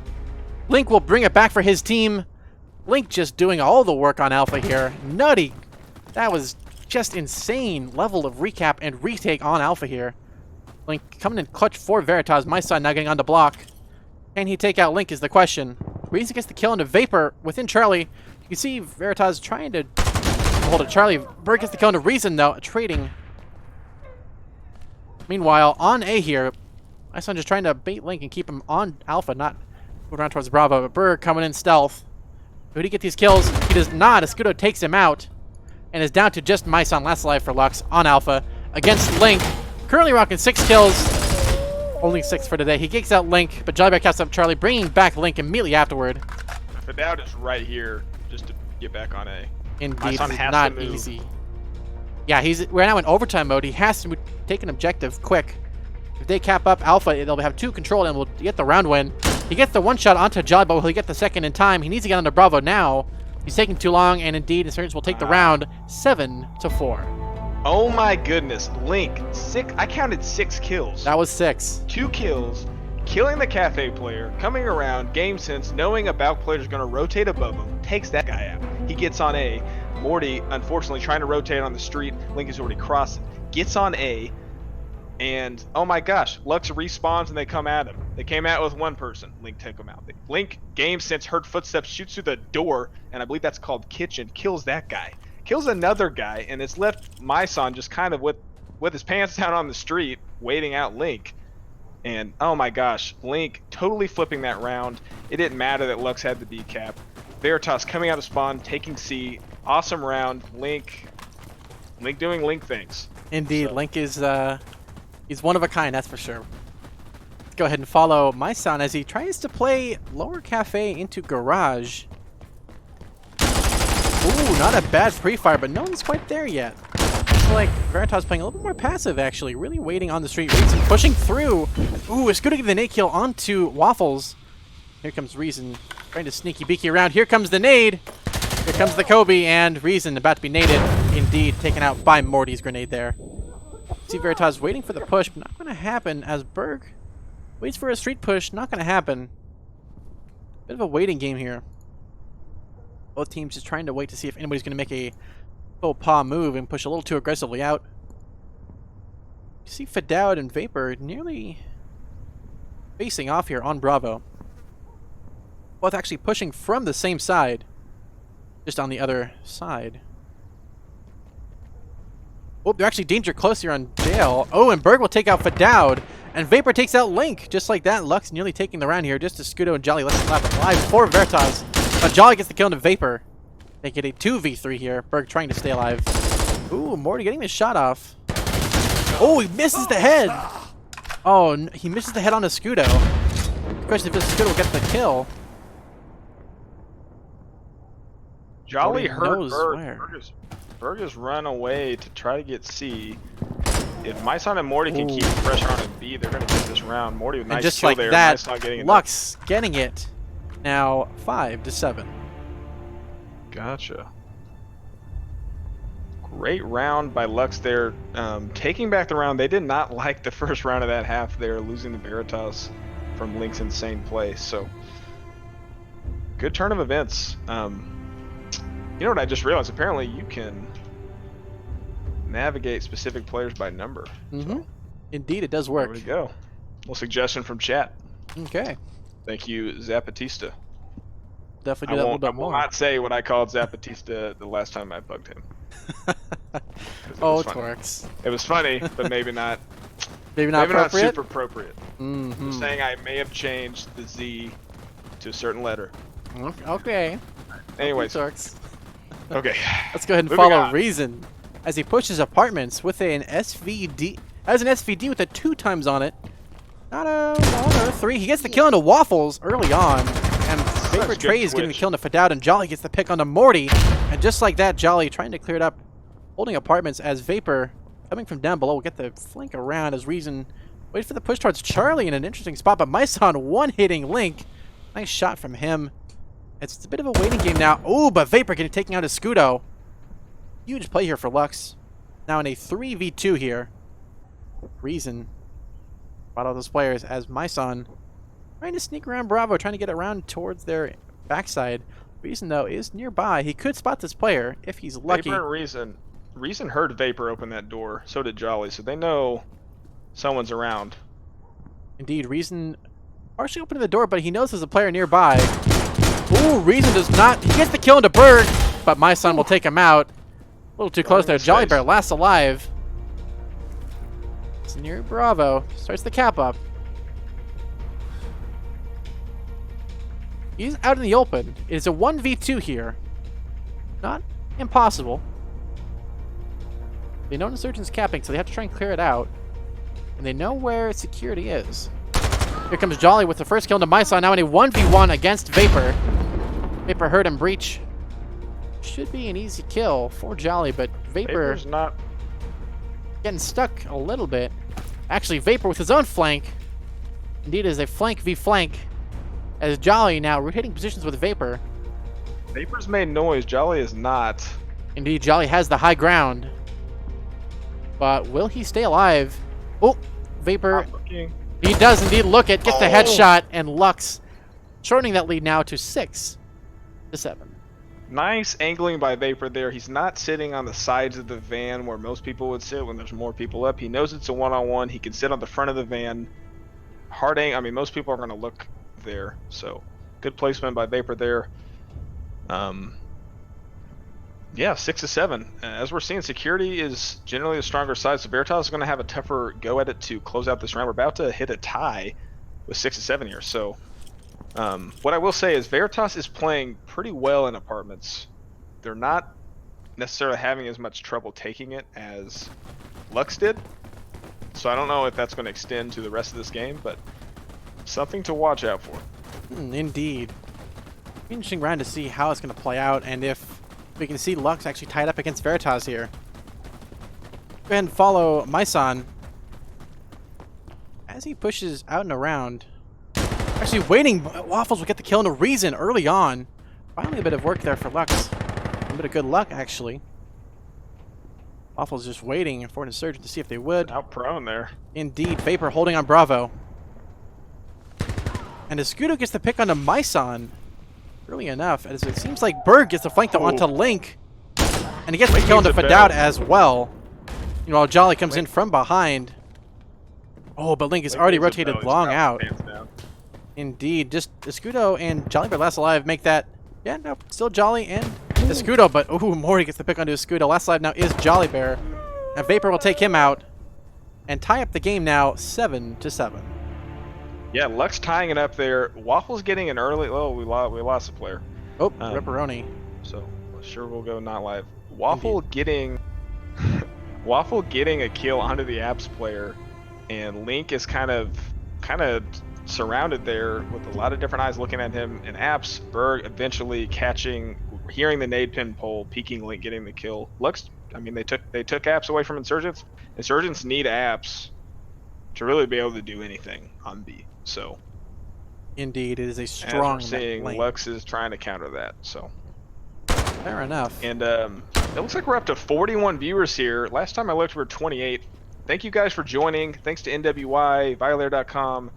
Link will bring it back for his team. Link just doing all the work on Alpha here. Nutty. That was just insane level of recap and retake on Alpha here. Link coming in clutch for Veritas. Myson now getting on the block. Can he take out Link is the question. Reason gets the kill into Vapor within Charlie. You can see Veritas trying to hold it. Charlie. Berg gets the kill into Reason though. Trading. Meanwhile, on A here, Myson just trying to bait Link and keep him on Alpha, not go around towards Bravo. But Berg coming in stealth. Would he get these kills? He does not. Escudo takes him out. And is down to just Myson last alive for Lux on Alpha against Link. Currently rocking 6 kills. Only 6 for today. He kicks out Link, but Jolly Bear caps up Charlie, bringing back Link immediately afterward. Fadao is right here just to get back on A. Indeed, it's not easy. Yeah, we're now in overtime mode. He has to take an objective quick. If they cap up Alpha, they'll have 2 control and we'll get the round win. He gets the 1 shot onto Jolly, but will he get the second in time? He needs to get onto Bravo now. He's taking too long, and indeed, Insurgents will take the round 7-4. Oh my goodness, Link, I counted 6 kills. That was 6. 2 kills, killing the cafe player, coming around, game sense, knowing a Balc player is going to rotate above him, takes that guy out. He gets on A. Morty, unfortunately, trying to rotate on the street. Link has already crossed it. Gets on A. And oh my gosh, Lux respawns and they come at him. They came out with one person. Link took him out. Link, game sense, heard footsteps, shoots through the door, and I believe that's called kitchen. Kills that guy. Kills another guy, and it's left my son just kind of with his pants down on the street, waiting out Link. And oh my gosh, Link totally flipping that round. It didn't matter that Lux had the decap. Veritas coming out of spawn, taking C. Awesome round. Link doing Link things. Indeed, so. Link is he's one of a kind, that's for sure. Let's go ahead and follow my son as he tries to play lower cafe into garage. Ooh, not a bad pre-fire, but no one's quite there yet. Looks like Veritas playing a little bit more passive, actually. Really waiting on the street. Reason pushing through. Ooh, it's good to get the nade kill onto Waffles. Here comes Reason trying to sneaky beaky around. Here comes the nade. Here comes the Kobe, and Reason about to be naded. Indeed, taken out by Morty's grenade there. See Veritas waiting for the push, but not going to happen as Berg waits for a street push. Not going to happen. Bit of a waiting game here. Both teams just trying to wait to see if anybody's going to make a faux pas move and push a little too aggressively out. You see Fadowd and Vapor nearly facing off here on Bravo. Both actually pushing from the same side, just on the other side. Oh, they're actually danger close here on Dale. Oh, and Berg will take out Fadowd, and Vapor takes out Link. Just like that, Lux nearly taking the round here, just as Scudo and Jolly let him lap alive for Veritas. But Jolly gets the kill into Vapor. They get a 2v3 here. Berg trying to stay alive. Ooh, Morty getting his shot off. Oh, he misses the head. Oh, he misses the head on a Scudo. The question is if Scudo will get the kill. Jolly hurt Berg has run away to try to get C. If my son and Morty can keep pressure on and B, they're going to get this round. Morty with nice just kill like there. That, nice not getting it. Lux getting it. Now 5-7. Gotcha. Great round by Lux there. Taking back the round, they did not like the first round of that half there, losing the Veritas from Link's insane play. So, good turn of events. You know what I just realized? Apparently you can navigate specific players by number. Mm-hmm. So, indeed, it does work. There we go. Little suggestion from chat. Okay. Thank you, Zapatista. Definitely do that a little bit more. I will not say what I called Zapatista the last time I bugged him. Oh, it works. It was funny, but maybe not. Maybe not super appropriate. Mm-hmm. I'm saying I may have changed the Z to a certain letter. Okay. Anyways. Okay. Let's go ahead and follow Reason as he pushes apartments with an SVD. As an SVD with a 2 times on it. Not a 1 or a 3. He gets the kill into Waffles early on. And Vapor Trey is getting the kill into Fadowd, and Jolly gets the pick onto Morty. And just like that, Jolly trying to clear it up, holding apartments as Vapor, coming from down below, will get the flank around as Reason waits for the push towards Charlie in an interesting spot. But Myson one-hitting Link. Nice shot from him. It's a bit of a waiting game now. Oh, but Vapor getting taken out of Scudo. Huge play here for Lux. Now in a 3v2 here. Reason brought all those players as Myson trying to sneak around Bravo, trying to get around towards their backside. Reason, though, is nearby. He could spot this player if he's lucky. Vapor and Reason heard Vapor open that door. So did Jolly, so they know someone's around. Indeed, Reason partially opened the door, but he knows there's a player nearby. Ooh, Reason does not. He gets the kill into Berg, but my son will take him out. A little too close there. Jolly Bear lasts alive. It's near Bravo. Starts the cap up. He's out in the open. It's a 1v2 here. Not impossible. They know Insurgent's capping, so they have to try and clear it out. And they know where security is. Here comes Jolly with the first kill into Myson, now in a 1v1 against Vapor. Vapor heard him breach. Should be an easy kill for Jolly, but Vapor's not getting stuck a little bit. Actually, Vapor with his own flank. Indeed, is a flank v flank. As Jolly now rotating positions with Vapor. Vapor's made noise, Jolly is not. Indeed, Jolly has the high ground. But will he stay alive? Oh, Vapor. He does indeed look it, gets the headshot, and Lux shortening that lead now to 6-7. Nice angling by Vapor there. He's not sitting on the sides of the van where most people would sit when there's more people up. He knows it's a one-on-one. He can sit on the front of the van. Hard aim. I mean, most people are going to look there. So good placement by Vapor there. Yeah, 6-7. As we're seeing, security is generally the stronger side, so Veritas is going to have a tougher go at it to close out this round. We're about to hit a tie with 6-7 here. So what I will say is Veritas is playing pretty well in apartments. They're not necessarily having as much trouble taking it as Lux did. So I don't know if that's going to extend to the rest of this game, but something to watch out for. Indeed. Interesting round to see how it's going to play out, and if we can see Lux actually tied up against Veritas here. Go ahead and follow Myson as he pushes out and around. Actually waiting, Waffles will get the kill in a reason early on. Finally a bit of work there for Lux. A bit of good luck, actually. Waffles just waiting for an insurgent to see if they would. Out prone there. Indeed, Vapor holding on Bravo. And Escudo gets the pick onto Myson early enough, as it seems like Berg gets the flank onto Link. And he gets the kill onto Fadout as well. You know, while Jolly comes in from behind. Oh, but Link is already rotated long out. Indeed, just Escudo and Jolly Bear last alive make that. Yeah, no, still Jolly and Escudo, but ooh, Morty gets the pick onto Escudo. Last alive now is Jolly Bear. And Vapor will take him out and tie up the game now 7-7. Yeah, Lux tying it up there. Waffle's getting an early. Oh, we lost a player. Oh, Ripperoni. So sure we'll go not live. Waffle getting Waffle getting a kill onto the Apps player, and Link is kind of surrounded there with a lot of different eyes looking at him. And Apps, Berg eventually hearing the nade pin pull, peeking Link, getting the kill. Lux, I mean, they took Apps away from Insurgents. Insurgents need Apps to really be able to do anything on B. So indeed, it is a strong as we're seeing, lane. Lux is trying to counter that. So fair enough. And it looks like we're up to 41 viewers here. Last time I looked, we were 28. Thank you guys for joining. Thanks to NWI, Violator.com,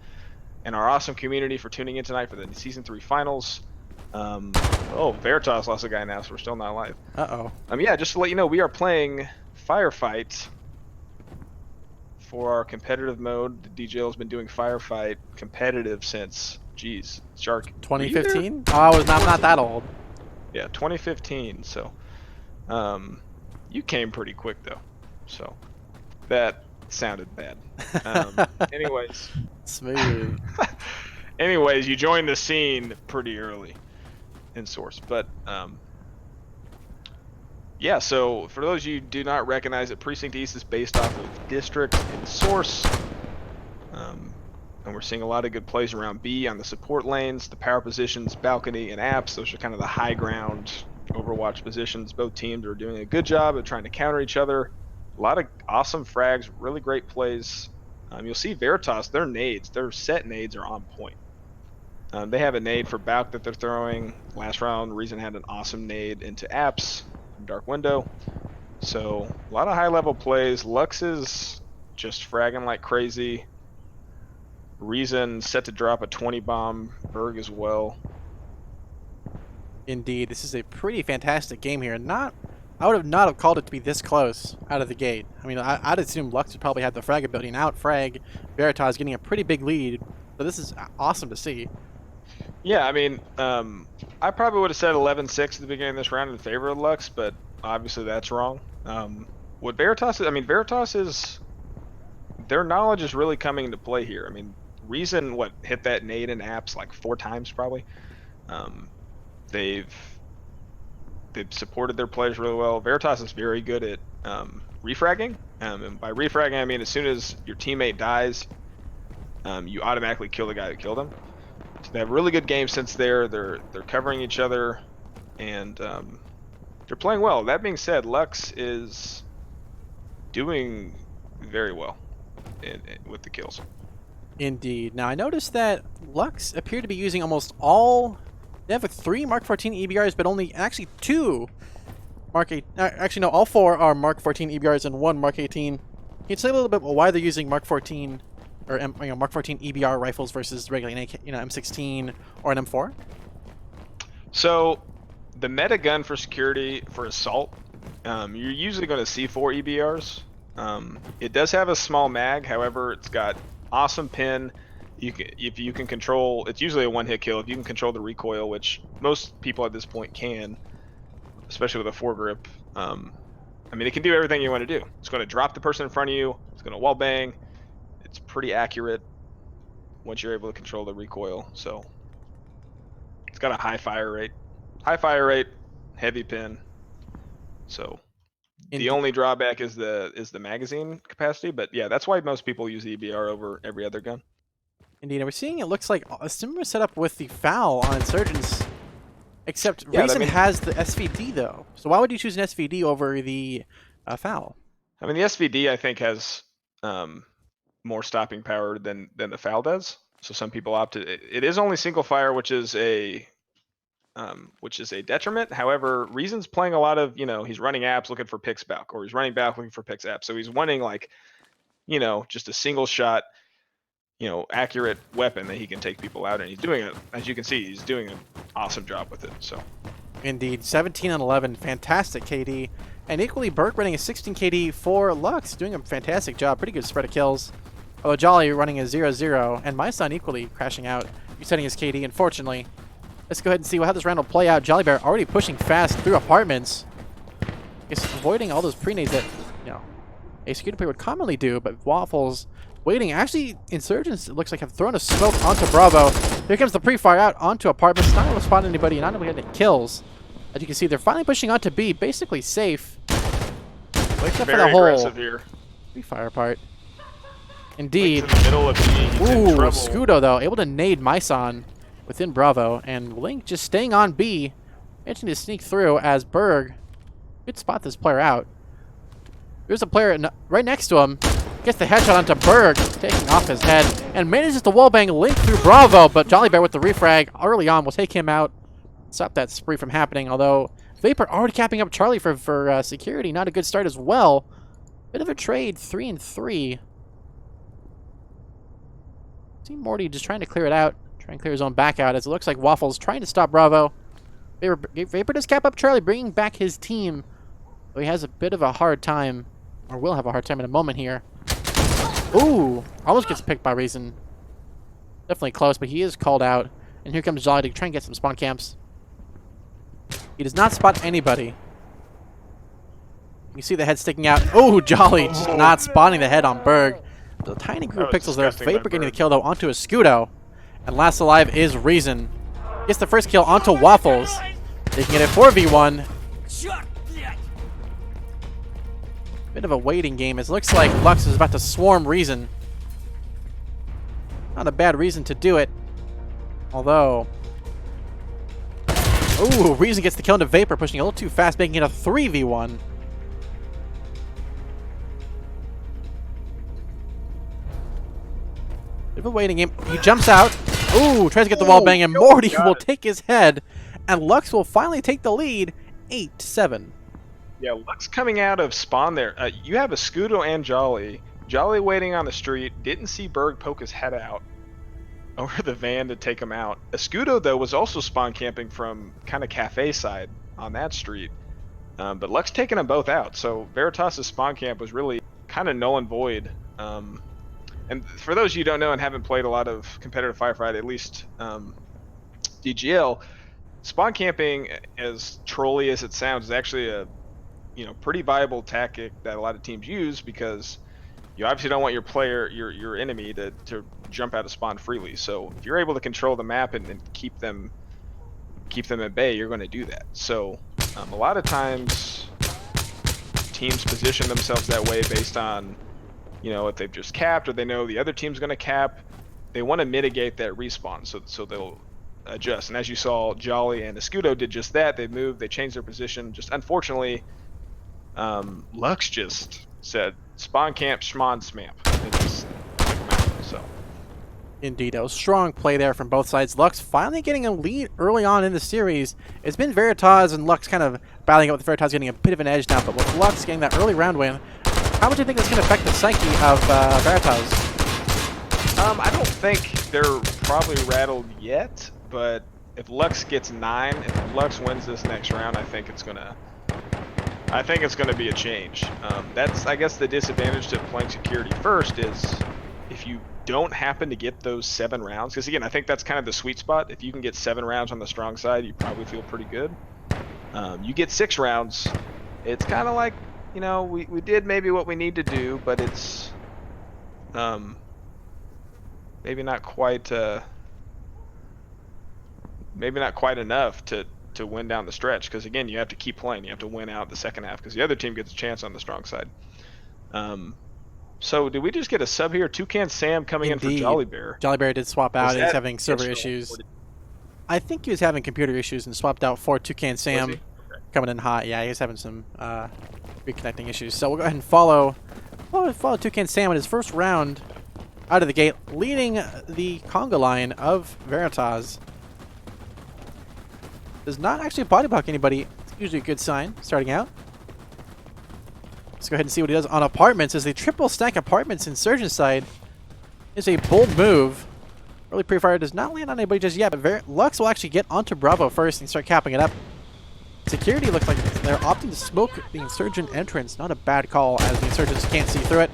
and our awesome community for tuning in tonight for the Season 3 finals. Oh, Veritas lost a guy now, so we're still not live. Uh-oh. Yeah, just to let you know, we are playing Firefight for our competitive mode. The DJL has been doing Firefight competitive since, geez, Shark. 2015? Oh, I was not that old. Yeah, 2015. So, you came pretty quick though, so that sounded bad. Anyways, smooth. Anyways, you joined the scene pretty early in Source, but yeah. So for those of you who do not recognize it, Precinct East is based off of District and Source, and we're seeing a lot of good plays around B on the support lanes, the power positions, balcony, and Apps. Those are kind of the high ground Overwatch positions. Both teams are doing a good job of trying to counter each other. A lot of awesome frags, really great plays. You'll see Veritas, their set nades are on point. They have a nade for Balk that they're throwing. Last round, Reason had an awesome nade into Apps from Dark Window. So a lot of high level plays. Lux is just fragging like crazy. Reason set to drop a 20 bomb. Berg as well. Indeed, this is a pretty fantastic game here. I would have not have called it to be this close out of the gate. I mean, I'd assume Lux would probably have the frag ability, and out frag Veritas getting a pretty big lead. So this is awesome to see. Yeah, I mean, I probably would have said 11-6 at the beginning of this round in favor of Lux, but obviously that's wrong. What Veritas is, I mean, Veritas is, their knowledge is really coming into play here. I mean, Reason, hit that nade in Apps like 4 times probably. They've supported their players really well. Veritas is very good at refragging. And by refragging, I mean as soon as your teammate dies, you automatically kill the guy who killed him. So they have really good game sense there. They're covering each other, and they're playing well. That being said, Lux is doing very well with the kills. Indeed. Now I noticed that Lux appear to be using almost all. They have 3 Mark 14 EBRs, but only actually 2 Mark 8. Actually, no, all 4 are Mark 14 EBRs and 1 Mark 18. Can you say a little bit about why they're using Mark 14 or Mark 14 EBR rifles versus regular M16 or an M4? So the meta gun for security for assault, you're usually going to see 4 EBRs. It does have a small mag, however, it's got awesome pin. If you can control, it's usually a one-hit kill. If you can control the recoil, which most people at this point can, especially with a foregrip. I mean, it can do everything you want to do. It's going to drop the person in front of you. It's going to wall bang. It's pretty accurate once you're able to control the recoil. So it's got a high fire rate. High fire rate, heavy pin. So the only drawback is the magazine capacity, but yeah, that's why most people use EBR over every other gun. Indeed, and we're seeing it looks like a similar setup with the FAL on Insurgents, except Yeah, Reason has the SVD though. So why would you choose an SVD over the FAL? I mean, the SVD I think has more stopping power than the FAL does. So some people opt to. It is only single fire, which is a detriment. However, Reason's playing a lot of, he's running apps looking for picks back, or he's running back looking for picks apps. So he's wanting like, just a single shot, accurate weapon that he can take people out, and he's doing it. As you can see, he's doing an awesome job with it. So Indeed, 17 and 11, fantastic KD, and equally Burke running a 16 KD for Lux, doing a fantastic job, pretty good spread of kills. Although Jolly running a 0-0, and my son equally crashing out, resetting his KD, unfortunately. Let's go ahead and see how this round will play out. Jolly Bear already pushing fast through apartments. Just avoiding all those pre-nades that, a security player would commonly do, but Waffles waiting. Actually, Insurgents, it looks like, have thrown a smoke onto Bravo. Here comes the pre-fire out onto apartments. Not able to spot anybody, not able to get any kills. As you can see, they're finally pushing onto B, basically safe. Except for the whole pre-fire part. Indeed. in the middle of B, he's in trouble. Scudo, though, able to nade Myson within Bravo, and Link just staying on B, managing to sneak through as Berg could spot this player out. There's a player right next to him, gets the headshot onto Berg, taking off his head, and manages to wallbang Link through Bravo, but Jolly Bear with the refrag early on will take him out, stop that spree from happening, although Vapor already capping up Charlie for security, not a good start as well. Bit of a trade, 3-3. See Morty just trying to clear it out. Trying to clear his own back out as it looks like Waffles trying to stop Bravo. Vapor does cap up Charlie, bringing back his team. Though he has a bit of a hard time, or will have a hard time in a moment here. Ooh, almost gets picked by Reason. Definitely close, but he is called out. And here comes Jolly to try and get some spawn camps. He does not spot anybody. You see the head sticking out. Oh, Jolly just not spotting the head on Berg. The tiny group of pixels there. Vapor getting the kill though onto a Scudo. And last alive is Reason. Gets the first kill onto Waffles. They can get a 4v1. Bit of a waiting game. It looks like Lux is about to swarm Reason. Not a bad reason to do it. Although... Ooh, Reason gets the kill into Vapor, pushing a little too fast, making it a 3v1. Bit of a waiting game. He jumps out. Ooh, tries to get the wall bang, and Morty will take his head. And Lux will finally take the lead, 8-7. Yeah, Lux coming out of spawn there. You have a Scudo and Jolly. Jolly waiting on the street. Didn't see Berg poke his head out over the van to take him out. Escudo, though, was also spawn camping from kind of cafe side on that street. But Lux taking them both out. So Veritas' spawn camp was really kind of null and void. And for those you don't know and haven't played a lot of competitive Firefight, at least DGL, spawn camping, as trolly as it sounds, is actually a pretty viable tactic that a lot of teams use, because you obviously don't want your enemy to jump out of spawn freely. So if you're able to control the map and keep them at bay, you're going to do that. So a lot of times teams position themselves that way based on if they've just capped, or they know the other team's going to cap. They want to mitigate that respawn, so they'll adjust. And as you saw, Jolly and Escudo did just that. They moved, they changed their position. Just unfortunately, Lux just said spawn camp, schmon smamp. So. Indeed, a strong play there from both sides. Lux finally getting a lead early on in the series. It's been Veritas and Lux kind of battling out with Veritas getting a bit of an edge now, but with Lux getting that early round win, how much do you think that's going to affect the psyche of Veritas? I don't think they're probably rattled yet, but if Lux gets 9, if Lux wins this next round, I think it's gonna be a change. That's, I guess, the disadvantage to playing security first is if you don't happen to get those 7 rounds, because again, I think that's kind of the sweet spot. If you can get 7 rounds on the strong side, you probably feel pretty good. You get 6 rounds, it's kind of like, you know, we did maybe what we need to do, but it's maybe not quite enough to win down the stretch, because again, you have to keep playing. You have to win out the second half because the other team gets a chance on the strong side. So did we just get a sub here? Toucan Sam coming in for Jolly Bear. Jolly Bear did swap out. He's having server issues. I think he was having computer issues and swapped out for Toucan Sam. Okay. Coming in hot. Yeah, he's having some reconnecting issues. So we'll go ahead and follow Toucan Sam in his first round out of the gate, leading the conga line of Veritas. Does not actually body block anybody. It's usually a good sign starting out. Let's go ahead and see what he does on apartments. As they triple stack apartments Insurgent side is a bold move. Early pre-fire does not land on anybody just yet, but Lux will actually get onto Bravo first and start capping it up. Security looks like they're opting to smoke the Insurgent entrance. Not a bad call, as the Insurgents can't see through it.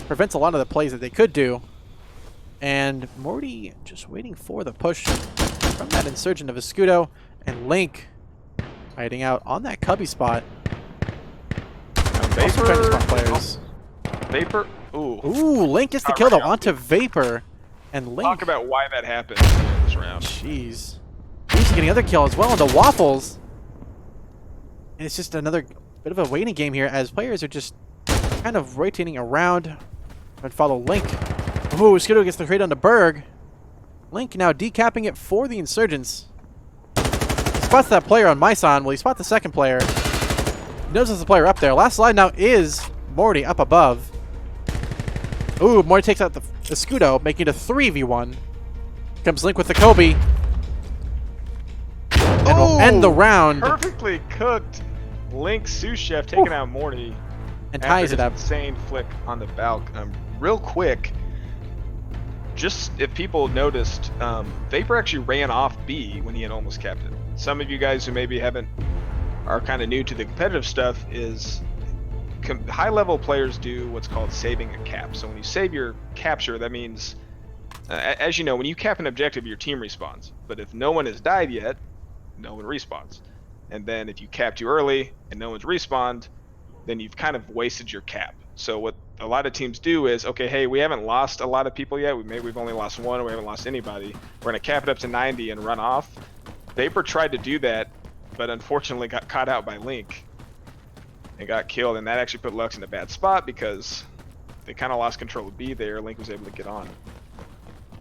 Prevents a lot of the plays that they could do. And Morty just waiting for the push from that Insurgent of Escudo. And Link hiding out on that cubby spot. Also trying to spot players. Vapor. Ooh, Link gets the kill though onto Vapor. And Link. Talk about why that happened in this round. Jeez. He's getting another kill as well into Waffles. And it's just another bit of a waiting game here as players are just kind of rotating around and follow Link. Ooh, Escudo gets the trade onto Berg. Link now decapping it for the Insurgents. Spots that player on Myson. Well, he spots the second player. Notices the player up there. Last slide now is Morty up above. Ooh, Morty takes out the Escudo, making it a 3v1. Comes Link with the Kobe. And we'll end the round. Perfectly cooked. Link sous chef taking out Morty. And ties it up. Insane flick on the balk. Real quick, just if people noticed, Vapor actually ran off B when he had almost capped it. Some of you guys who maybe are kind of new to the competitive stuff is high-level players do what's called saving a cap. So when you save your capture, that means, as you know, when you cap an objective, your team respawns. But if no one has died yet, no one respawns. And then if you cap too early and no one's respawned, then you've kind of wasted your cap. So what a lot of teams do is, okay, hey, we haven't lost a lot of people yet. Maybe we've only lost one, or we haven't lost anybody. We're going to cap it up to 90 and run off. Vapor tried to do that, but unfortunately got caught out by Link and got killed, and that actually put Lux in a bad spot because they kind of lost control of B there. Link was able to get on.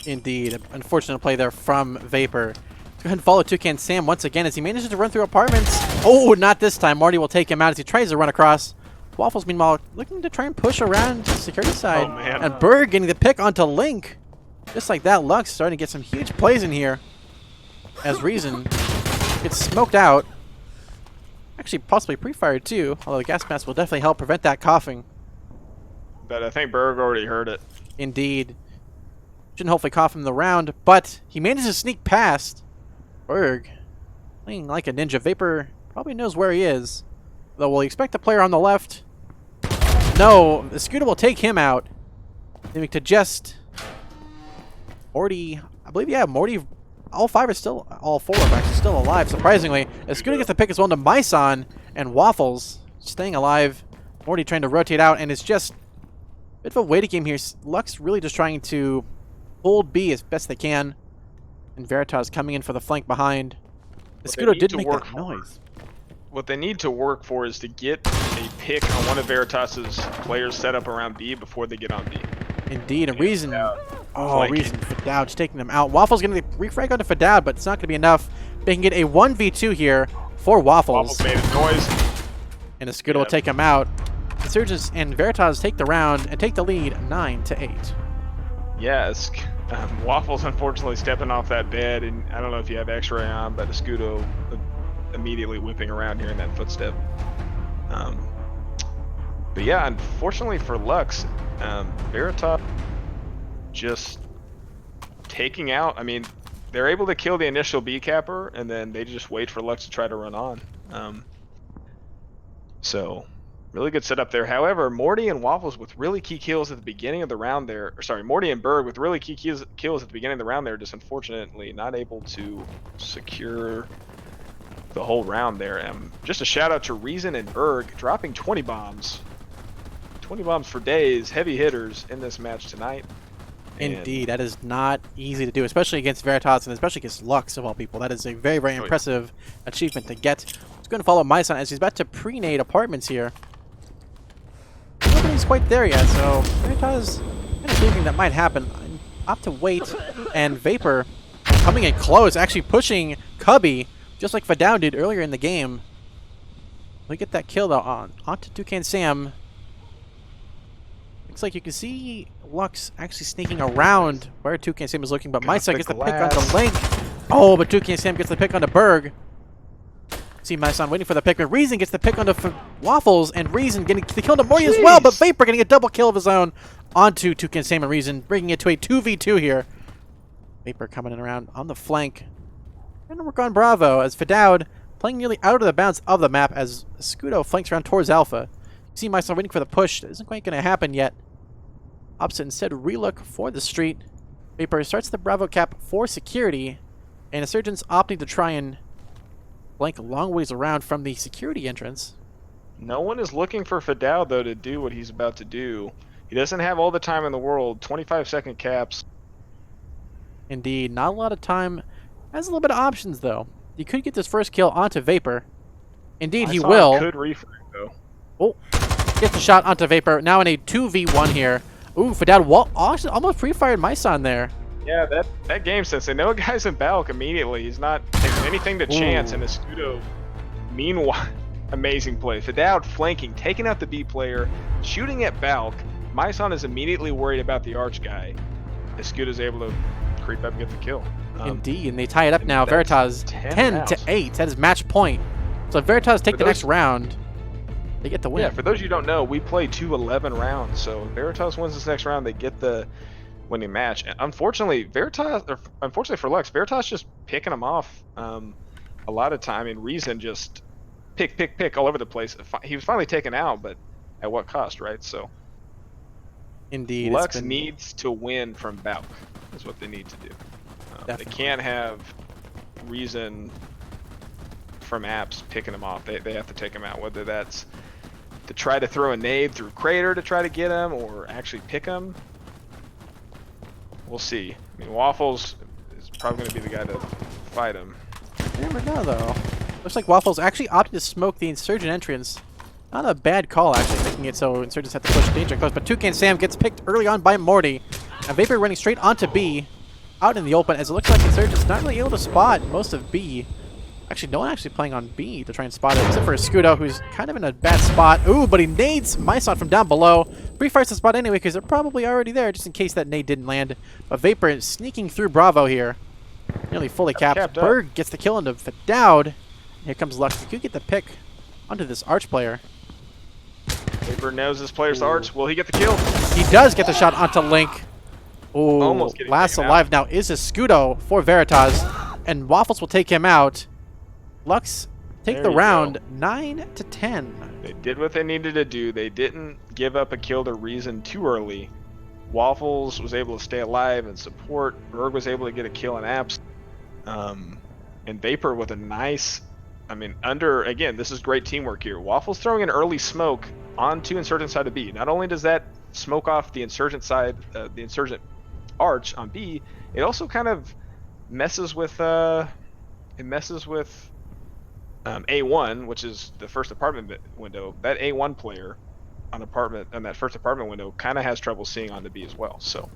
Indeed. Unfortunate play there from Vapor. Let's go ahead and follow Toucan Sam once again as he manages to run through apartments. Oh, not this time. Marty will take him out as he tries to run across. Waffles, meanwhile, looking to try and push around the security side. Oh, man. And Berg getting the pick onto Link. Just like that, Lux starting to get some huge plays in here. As Reason gets smoked out. Actually, possibly pre-fired too, although the gas mask will definitely help prevent that coughing. But I think Berg already heard it. Indeed. Shouldn't hopefully cough him the round, but he manages to sneak past. Berg, playing like a ninja. Vapor probably knows where he is. Though we'll expect the player on the left. No, the Scooter will take him out. Leaving to just Morty. I believe, yeah, Morty. All four are actually still alive, surprisingly. As Scooter gets the pick as well to Myson and Waffles staying alive. Morty trying to rotate out, and it's just a bit of a waiting game here. Lux really just trying to hold B as best they can. And Veritas coming in for the flank behind. The Scooter did make that noise. What they need to work for is to get a pick on one of Veritas's players set up around B before they get on B. Indeed, a Reason. Oh, Reason. Fadao just taking them out. Waffles going to refrag onto Fadao, but it's not going to be enough. They can get a 1v2 here for Waffles. Waffles made a noise. And the Scooter will take him out. Insurgents and Veritas take the round and take the lead 9-8. Yes. Waffles unfortunately stepping off that bed, and I don't know if you have X-ray on, but Escudo immediately whipping around here in that footstep. But yeah, unfortunately for Lux, Veritas just taking out. I mean, they're able to kill the initial B capper, and then they just wait for Lux to try to run on. So really good setup there. However, Morty and Waffles with really key kills at the beginning of the round there, or sorry, Morty and Berg with really key kills at the beginning of the round there, just unfortunately not able to secure the whole round there. Just a shout out to Reason and Berg dropping 20 bombs. 20 bombs for days, heavy hitters in this match tonight. Indeed, that is not easy to do, especially against Veritas and especially against Lux of all people. That is a very, very impressive achievement to get. He's going to follow Myson as he's about to pre-nade apartments here. Nobody's quite there yet, so Veritas kind of thinking that might happen. Opt to wait, and Vapor coming in close, actually pushing Cubby, just like Vidal did earlier in the game. We get that kill though onto Toucan Sam. Looks like you can see Lux actually sneaking around where Toucan Sam is looking, but Mysa gets the pick onto Link. Oh, but Toucan Sam gets the pick onto Berg. See Myson waiting for the pick, but Reason gets the pick onto Waffles, and Reason getting the kill onto Morty as well, but Vapor getting a double kill of his own onto Toucan Sam and Reason, bringing it to a 2v2 here. Vapor coming in around on the flank. And work on Bravo as Fidoud playing nearly out of the bounds of the map as Scudo flanks around towards Alpha. You see Myson waiting for the push. That isn't quite going to happen yet. Opposite instead relook for the street. Vapor starts the Bravo cap for security, and Insurgents opting to try and flank a long ways around from the security entrance. No one is looking for Fidel, though, to do what he's about to do. He doesn't have all the time in the world. 25-second caps. Indeed, not a lot of time. Has a little bit of options, though. You could get this first kill onto Vapor. Indeed, he will. Could refrag, though. Oh, gets the shot onto Vapor. Now in a 2v1 here. Ooh, Fidel almost pre-fired Myson there. Yeah, that game, since they know a guy's in Balk immediately, he's not taking anything to chance, and Escudo, meanwhile, amazing play. Fidel flanking, taking out the B player, shooting at Balk. Myson is immediately worried about the Arch guy. Escudo's able to creep up and get the kill. Indeed, and they tie it up now. Veritas 10-8. That is match point. So if Veritas take the next round, they get the win. Yeah, for those of you who don't know, we play 2-11 rounds. So if Veritas wins this next round, they get the winning match. And unfortunately, unfortunately for Lux, Veritas just picking them off a lot of time. And Reason just pick all over the place. He was finally taken out, but at what cost, right? So indeed, Lux needs to win from Balk. Is what they need to do. They can't have Reason from apps picking them off. They have to take them out, whether that's to try to throw a nade through Crater to try to get him, or actually pick him. We'll see. I mean, Waffles is probably going to be the guy to fight him. You never know, though. Looks like Waffles actually opted to smoke the Insurgent entrance. Not a bad call, actually, making it so Insurgents have to push danger close. But Toucan Sam gets picked early on by Morty. And Vapor running straight onto B, out in the open, as it looks like Insurgents not really able to spot most of B. Actually, no one actually playing on B to try and spot it, except for Escudo, who's kind of in a bad spot. Ooh, but he nades Myson from down below. Pre-fires the spot anyway, because they're probably already there, just in case that nade didn't land. But Vapor is sneaking through Bravo here. Nearly fully capped. Berg gets the kill into Fidoud. Here comes Lux. He could get the pick onto this Arch player. Vapor knows this player's Arch. Will he get the kill? He does get the shot onto Link. Ooh, almost getting last alive now is Escudo for Veritas, and Waffles will take him out. Lux take the round 9-10. They did what they needed to do. They didn't give up a kill to Reason too early. Waffles was able to stay alive and support. Berg was able to get a kill in apps. And Vapor with a nice, again, this is great teamwork here. Waffles throwing an early smoke onto Insurgent side of B. Not only does that smoke off the Insurgent side, the Insurgent Arch on B, it also kind of messes with A1, which is the first apartment window. That A1 player on that first apartment window kind of has trouble seeing onto B as well. So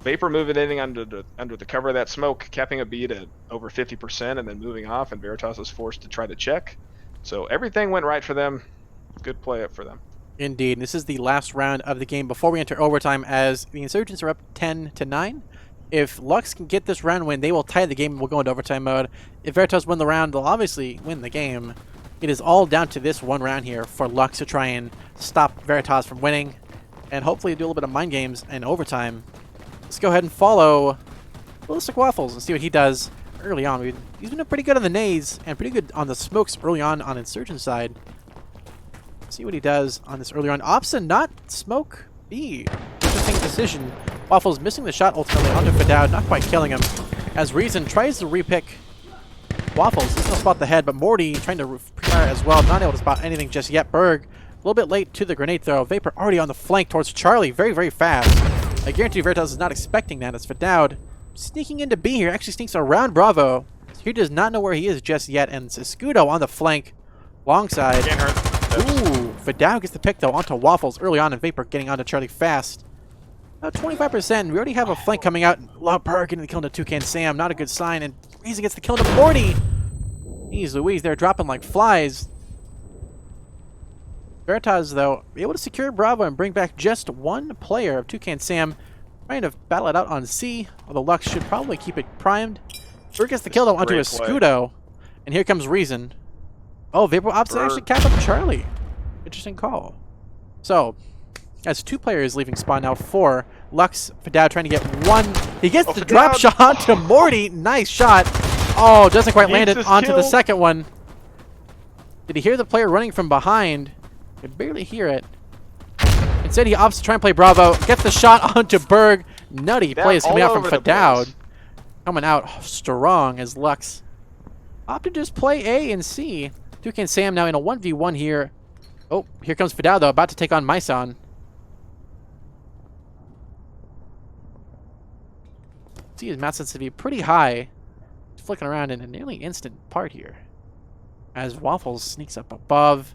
Vapor moving in under the cover of that smoke, capping a B to over 50%, and then moving off, and Veritas was forced to try to check. So everything went right for them. Good play up for them. Indeed. This is the last round of the game before we enter overtime, as the Insurgents are up 10-9. If Lux can get this round win, they will tie the game and we'll go into overtime mode. If Veritas win the round, they'll obviously win the game. It is all down to this one round here for Lux to try and stop Veritas from winning, and hopefully do a little bit of mind games in overtime. Let's go ahead and follow Ballistic Waffles and see what he does early on. He's been pretty good on the nades and pretty good on the smokes early on Insurgent side. See what he does on this early on. Opsa not smoke B. Interesting decision. Waffles missing the shot ultimately onto Fadao, not quite killing him. As Reason tries to repick Waffles, he's going to spot the head, but Morty trying to pre-fire as well, not able to spot anything just yet. Berg, a little bit late to the grenade throw. Vapor already on the flank towards Charlie, very, very fast. I guarantee Veritas is not expecting that as Fadao sneaking into B here, actually sneaks around Bravo. He does not know where he is just yet, and Escudo on the flank, long side. Can't hurt. Ooh, Fadao gets the pick though onto Waffles early on, and Vapor getting onto Charlie fast. About 25%. We already have a flank coming out. Berg getting the kill into Toucan Sam, not a good sign, and Reason gets the kill into Morty. Jeez Louise, they're dropping like flies. Veritas, though, able to secure Bravo and bring back just one player of Toucan Sam, trying to battle it out on C, although Lux should probably keep it primed. Berg gets the kill though onto Escudo, and here comes Reason. Oh, Vapor opts to actually cap up Charlie. Interesting call. So, as 2 players leaving spawn now, 4. Lux, Fadao trying to get 1. He gets the drop shot onto Morty. Nice shot. Oh, doesn't quite land it onto the second one. Did he hear the player running from behind? I could barely hear it. Instead, he opts to try and play Bravo. Gets the shot onto Berg. Nutty plays coming out from Fadao. Coming out strong as Lux opted to just play A and C. Toucan Sam now in a 1v1 here. Oh, here comes Fadao though, about to take on Myson. See his match sensitivity pretty high. Flicking around in a nearly instant part here. As Waffles sneaks up above.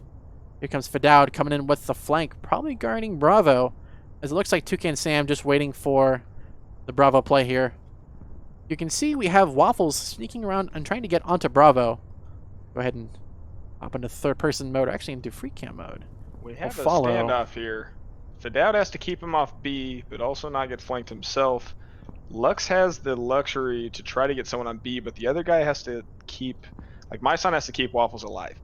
Here comes Fadao coming in with the flank, probably guarding Bravo. As it looks like Toucan Sam just waiting for the Bravo play here. You can see we have Waffles sneaking around and trying to get onto Bravo. Go ahead and hop into third-person mode, or actually into free cam mode. We have a standoff here. Fadao has to keep him off B, but also not get flanked himself. Lux has the luxury to try to get someone on B, but the other guy has to keep, like my son has to keep Waffles alive.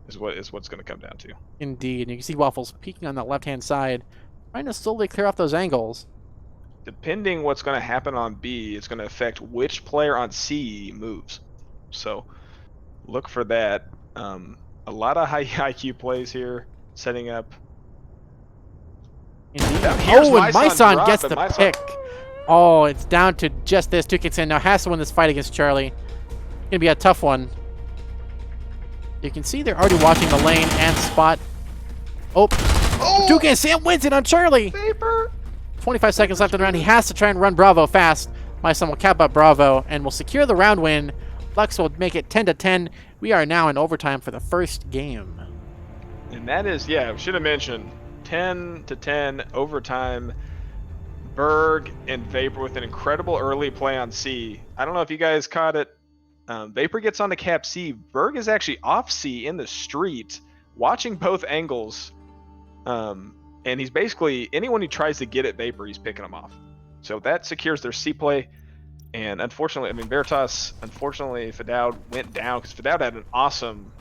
Is what's going to come down to. Indeed, and you can see Waffles peeking on that left-hand side, trying to slowly clear off those angles. Depending what's going to happen on B, it's going to affect which player on C moves. So look for that. A lot of high IQ plays here, setting up. Indeed. Oh, and Myson gets the pick. Oh, it's down to just this. Toucan Sam now has to win this fight against Charlie. It's going to be a tough one. You can see they're already watching the lane and spot. Oh, Toucan Sam wins it on Charlie. Vapor. 25 seconds left in the round. He has to try and run Bravo fast. My son will cap up Bravo and will secure the round win. Lux will make it 10-10. We are now in overtime for the first game. And that is, yeah, should have mentioned 10-10 overtime. Berg and Vapor with an incredible early play on C. I don't know if you guys caught it. Vapor gets on the cap C. Berg is actually off C in the street, watching both angles. And he's basically, anyone who tries to get at Vapor, he's picking them off. So that secures their C play. And unfortunately, I mean, Veritas, unfortunately, Fadao went down because Fadao had an awesome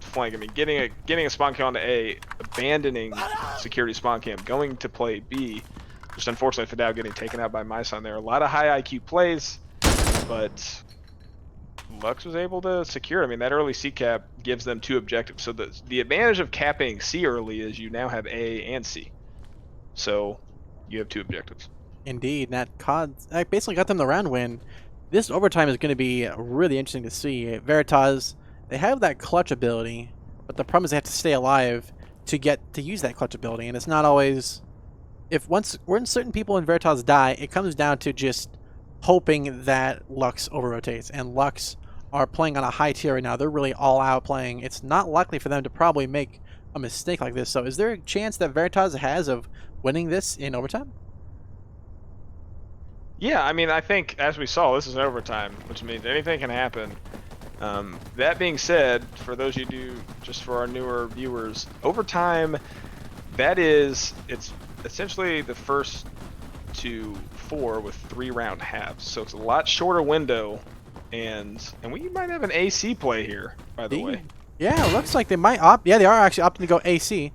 flank. I mean, getting a spawn kill onto A, abandoning security spawn cam, going to play B. Just unfortunately, Fadao getting taken out by Myson there. A lot of high IQ plays, but Lux was able to secure. I mean, that early C cap gives them 2 objectives. So the advantage of capping C early is you now have A and C. So you have 2 objectives. Indeed, that basically got them the round win. This overtime is going to be really interesting to see. Veritas, they have that clutch ability, but the problem is they have to stay alive to get to use that clutch ability, and it's not always. When certain people in Veritas die, it comes down to just hoping that Lux over-rotates, and Lux are playing on a high tier right now. They're really all out playing. It's not likely for them to probably make a mistake like this. So is there a chance that Veritas has of winning this in overtime? Yeah, I mean, I think as we saw, this is overtime, which means anything can happen. That being said, for those you do, just for our newer viewers, overtime, it's essentially the first to 4 with 3-round halves, so it's a lot shorter window, and we might have an AC play here, by the way. Yeah, it looks like they might opt. Yeah, they are actually opting to go AC.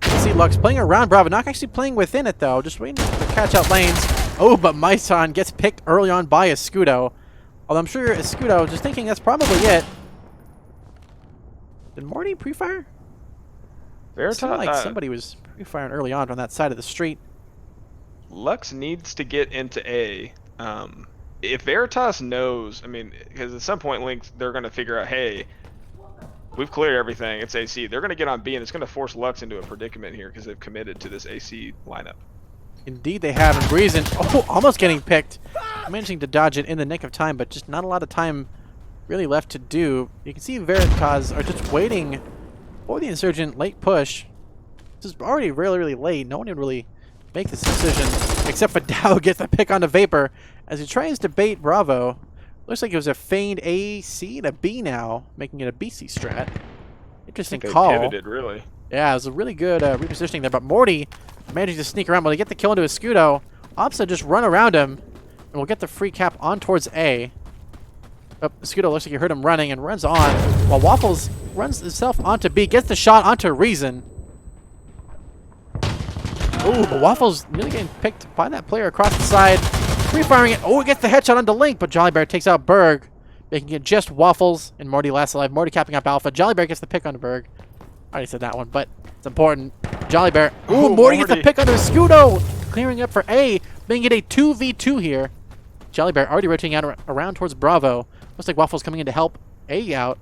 You see Lux playing around Bravo, not actually playing within it though, just waiting to catch out lanes. Oh, but Myson gets picked early on by Escudo. Although I'm sure Escudo just thinking that's probably it. Did Morty pre-fire? It seemed like Veritas, somebody was pre-firing early on the side of the street. Lux needs to get into A. If Veritas knows, I mean, because at some point, Link, they're going to figure out, hey, we've cleared everything. It's AC. They're going to get on B, and it's going to force Lux into a predicament here because they've committed to this AC lineup. Indeed they have, and Reason, oh, almost getting picked. Managing to dodge it in the nick of time, but just not a lot of time really left to do. You can see Veritas are just waiting for the Insurgent late push. This is already really, really late. No one would really make this decision, except for Dow gets the pick on the Vapor as he tries to bait Bravo. Looks like it was a feigned AC to B now, making it a BC strat. Interesting call. They pivoted, really. Yeah, it was a really good repositioning there, but Morty managing to sneak around. Will he get the kill into Escudo? Opsa just run around him, and we'll get the free cap on towards A. Oh, Escudo looks like you heard him running and runs on, while Waffles runs himself onto B, gets the shot onto Reason. Ooh, but Waffles nearly getting picked by that player across the side. Free-firing it. Oh, it gets the headshot onto Link, but Jolly Bear takes out Berg, making it just Waffles and Morty last alive. Morty capping up Alpha. Jolly Bear gets the pick on Berg. I already said that one, but it's important. Jolly Bear. Ooh, Morty gets the pick on Escudo, clearing up for A, making it a 2v2 here. Jolly Bear already rotating out around towards Bravo. Looks like Waffles coming in to help A out.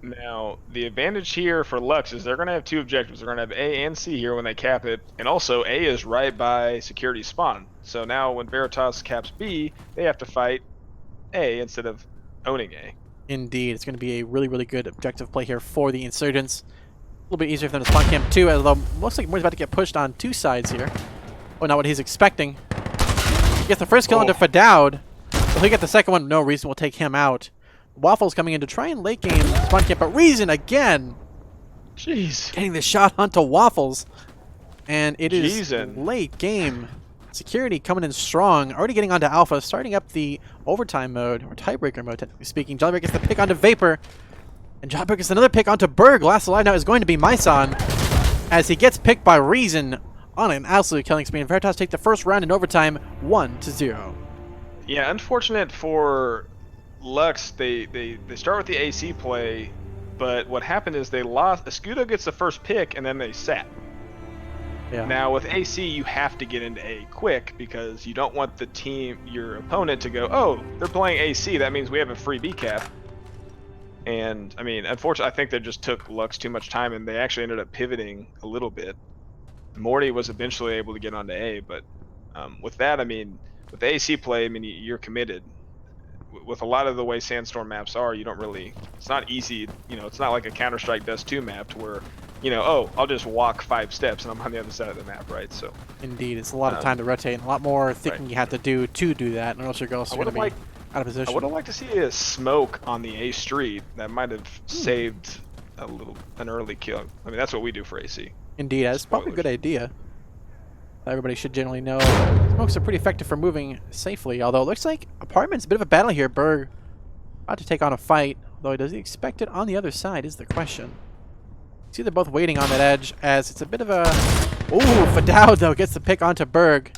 Now, the advantage here for Lux is they're going to have two objectives. They're going to have A and C here when they cap it, and also A is right by security spawn. So now when Veritas caps B, they have to fight A instead of owning A. Indeed, it's going to be a really, really good objective play here for the Insurgents. A little bit easier for them to spawn camp too, although looks like Morty's about to get pushed on two sides here. Oh, not what he's expecting. He gets the first kill into Fadoud. Will he get the second one? No, Reason will take him out. Waffles coming in to try and late game spawn camp, but Reason again. Jeez. Getting the shot onto Waffles. And it is Jeezin'. late game. Security coming in strong. Already getting onto Alpha, starting up the overtime mode, or tiebreaker mode, technically speaking. Jolly Bear gets the pick onto Vapor. And Jolly Bear gets another pick onto Berg. Last alive now is going to be Myson, as he gets picked by Reason on an absolute killing spree. And Veritas take the first round in overtime, 1-0. Yeah, unfortunate for Lux. They start with the AC play, but what happened is they lost. Escudo gets the first pick, and then they sat. Yeah. Now with AC, you have to get into A quick because you don't want the team, your opponent, to go, oh, they're playing AC. That means we have a free B cap. And I mean, unfortunately, I think they just took Lux too much time, and they actually ended up pivoting a little bit. Morty was eventually able to get onto A, but with that, I mean, with the AC play, I mean, you're committed. With a lot of the way Sandstorm maps are, you don't really, it's not easy, you know, it's not like a Counter-Strike Dust 2 map to where, you know, oh, I'll just walk 5 steps and I'm on the other side of the map, right? So Indeed, it's a lot of time to rotate and a lot more thinking you have to do that, or else your girls are going to be out of position. I would have liked to see a smoke on the A street. That might have saved an early kill. I mean, that's what we do for AC. Indeed, that's probably a good idea. Everybody should generally know smokes are pretty effective for moving safely, although it looks like Apartment's a bit of a battle here. Berg about to take on a fight, though does he expect it on the other side is the question. See, they're both waiting on that edge, as it's a bit of a... Ooh, Fadoud, though, gets the pick onto Berg.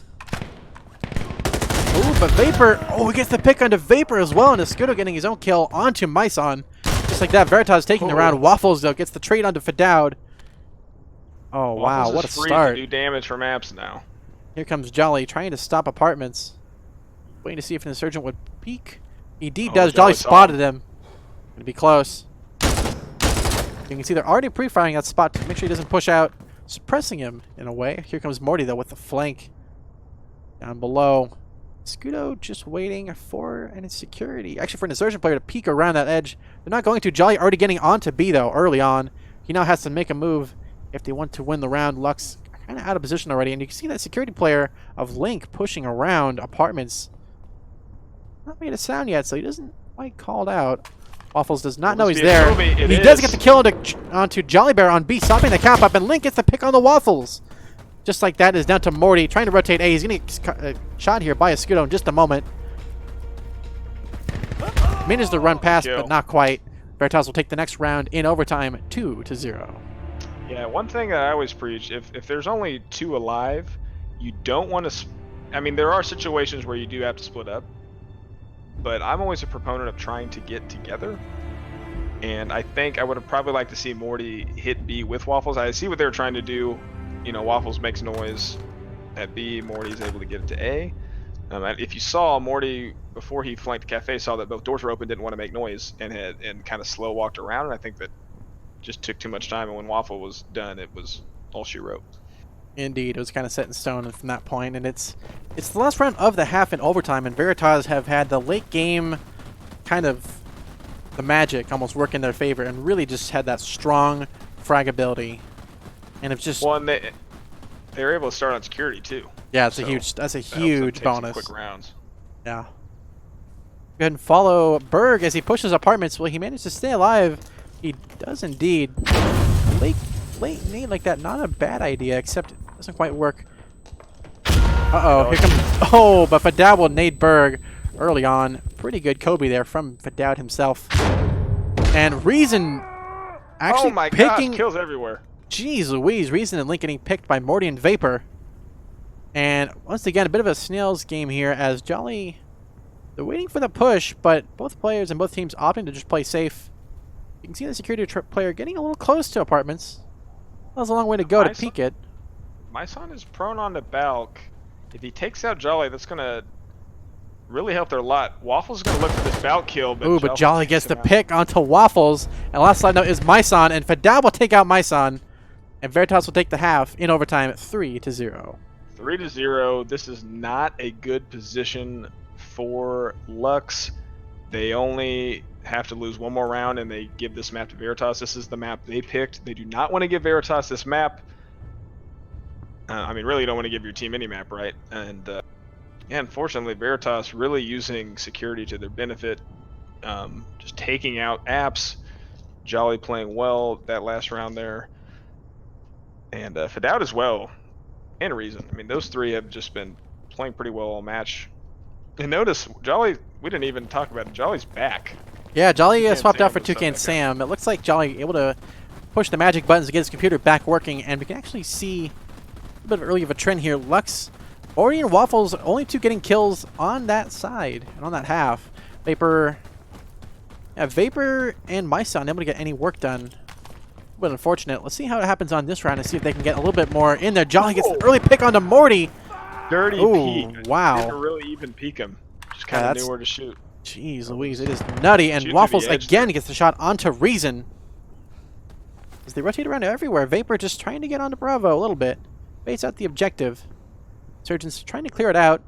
Ooh, but Vapor... Oh, he gets the pick onto Vapor as well, and Escudo getting his own kill onto Myson. Just like that, Veritas taking the round. Waffles, though, gets the trade onto Fadoud. Oh, wow, what a start. To do damage for maps now. Here comes Jolly, trying to stop Apartments. Waiting to see if an Insurgent would peek. Indeed does. Jolly spotted him. Gonna be close. You can see they're already pre-firing that spot to make sure he doesn't push out, suppressing him in a way. Here comes Morty, though, with the flank. Down below. Escudo just waiting for an security. Actually, for an Insurgent player to peek around that edge. They're not going to. Jolly already getting onto B, though, early on. He now has to make a move if they want to win the round. Lux kind of out of position already, and you can see that security player of Link pushing around Apartments. Not made a sound yet, so he doesn't quite called out. Waffles does not know he's there. He does get the kill onto Jolly Bear on B, stopping the cap up, and Link gets the pick on the Waffles. Just like that, is down to Morty, trying to rotate A. He's going to get shot here by Escudo in just a moment. Manages to run past, but not quite. Veritas will take the next round in overtime, 2-0. Yeah, one thing that I always preach, if there's only 2 alive, you don't want to I mean, there are situations where you do have to split up, but I'm always a proponent of trying to get together. And I think I would have probably liked to see Morty hit B with Waffles. I see what they were trying to do. You know, Waffles makes noise at B. Morty's able to get it to A. If you saw Morty before he flanked Cafe, saw that both doors were open, didn't want to make noise, and kind of slow walked around. And I think that just took too much time. And when Waffle was done, it was all she wrote. Indeed, it was kind of set in stone from that point, and it's the last round of the half in overtime, and Veritas have had the late game kind of the magic almost work in their favor, and really just had that strong frag ability, and it's just and they were able to start on security too. Yeah, that's a huge bonus. Quick rounds. Yeah. Go ahead and follow Berg as he pushes apartments. Will he manage to stay alive? He does indeed. Late nade like that, not a bad idea, except it doesn't quite work. Uh-oh, here comes... Oh, but Fadad will nade Berg early on. Pretty good Kobe there from Fadad himself. And Reason actually oh my picking... gosh, kills everywhere. Jeez Louise, Reason and Link getting picked by Morty and Vapor. And once again, a bit of a snail's game here as Jolly... They're waiting for the push, but both players and both teams opting to just play safe. You can see the security player getting a little close to apartments. That was a long way to go to peek it. My son is prone on the Balk. If he takes out Jolly, that's going to really help their lot. Waffles going to look for this Balk kill. But Jolly gets the pick onto Waffles. And last slide note is Myson, and Fadad will take out Myson. And Veritas will take the half in overtime 3-0. 3-0. This is not a good position for Lux. They only have to lose one more round, and they give this map to Veritas. This is the map they picked. They do not want to give Veritas this map. I mean, really, you don't want to give your team any map, right? And yeah, unfortunately, Veritas really using security to their benefit, just taking out apps. Jolly playing well that last round there, and Fadad as well, and Reason. I mean, those three have just been playing pretty well all match. And notice, Jolly, we didn't even talk about it. Jolly's back. Yeah, Jolly swapped out for 2K and Sam. It looks like Jolly able to push the magic buttons to get his computer back working, and we can actually see a bit of early of a trend here. Lux, Ori, and Waffles, only two getting kills on that side and on that half. Vapor and Myson able to get any work done. But unfortunate. Let's see how it happens on this round and see if they can get a little bit more in there. Jolly gets the early pick onto Morty. Dirty peek. Wow. Didn't really even peek him. Just kind of knew where to shoot. Jeez Louise, it is nutty. And Waffles again gets the shot onto Reason. As they rotate around everywhere, Vapor just trying to get onto Bravo a little bit. Baits out the objective. Surgeon's trying to clear it out.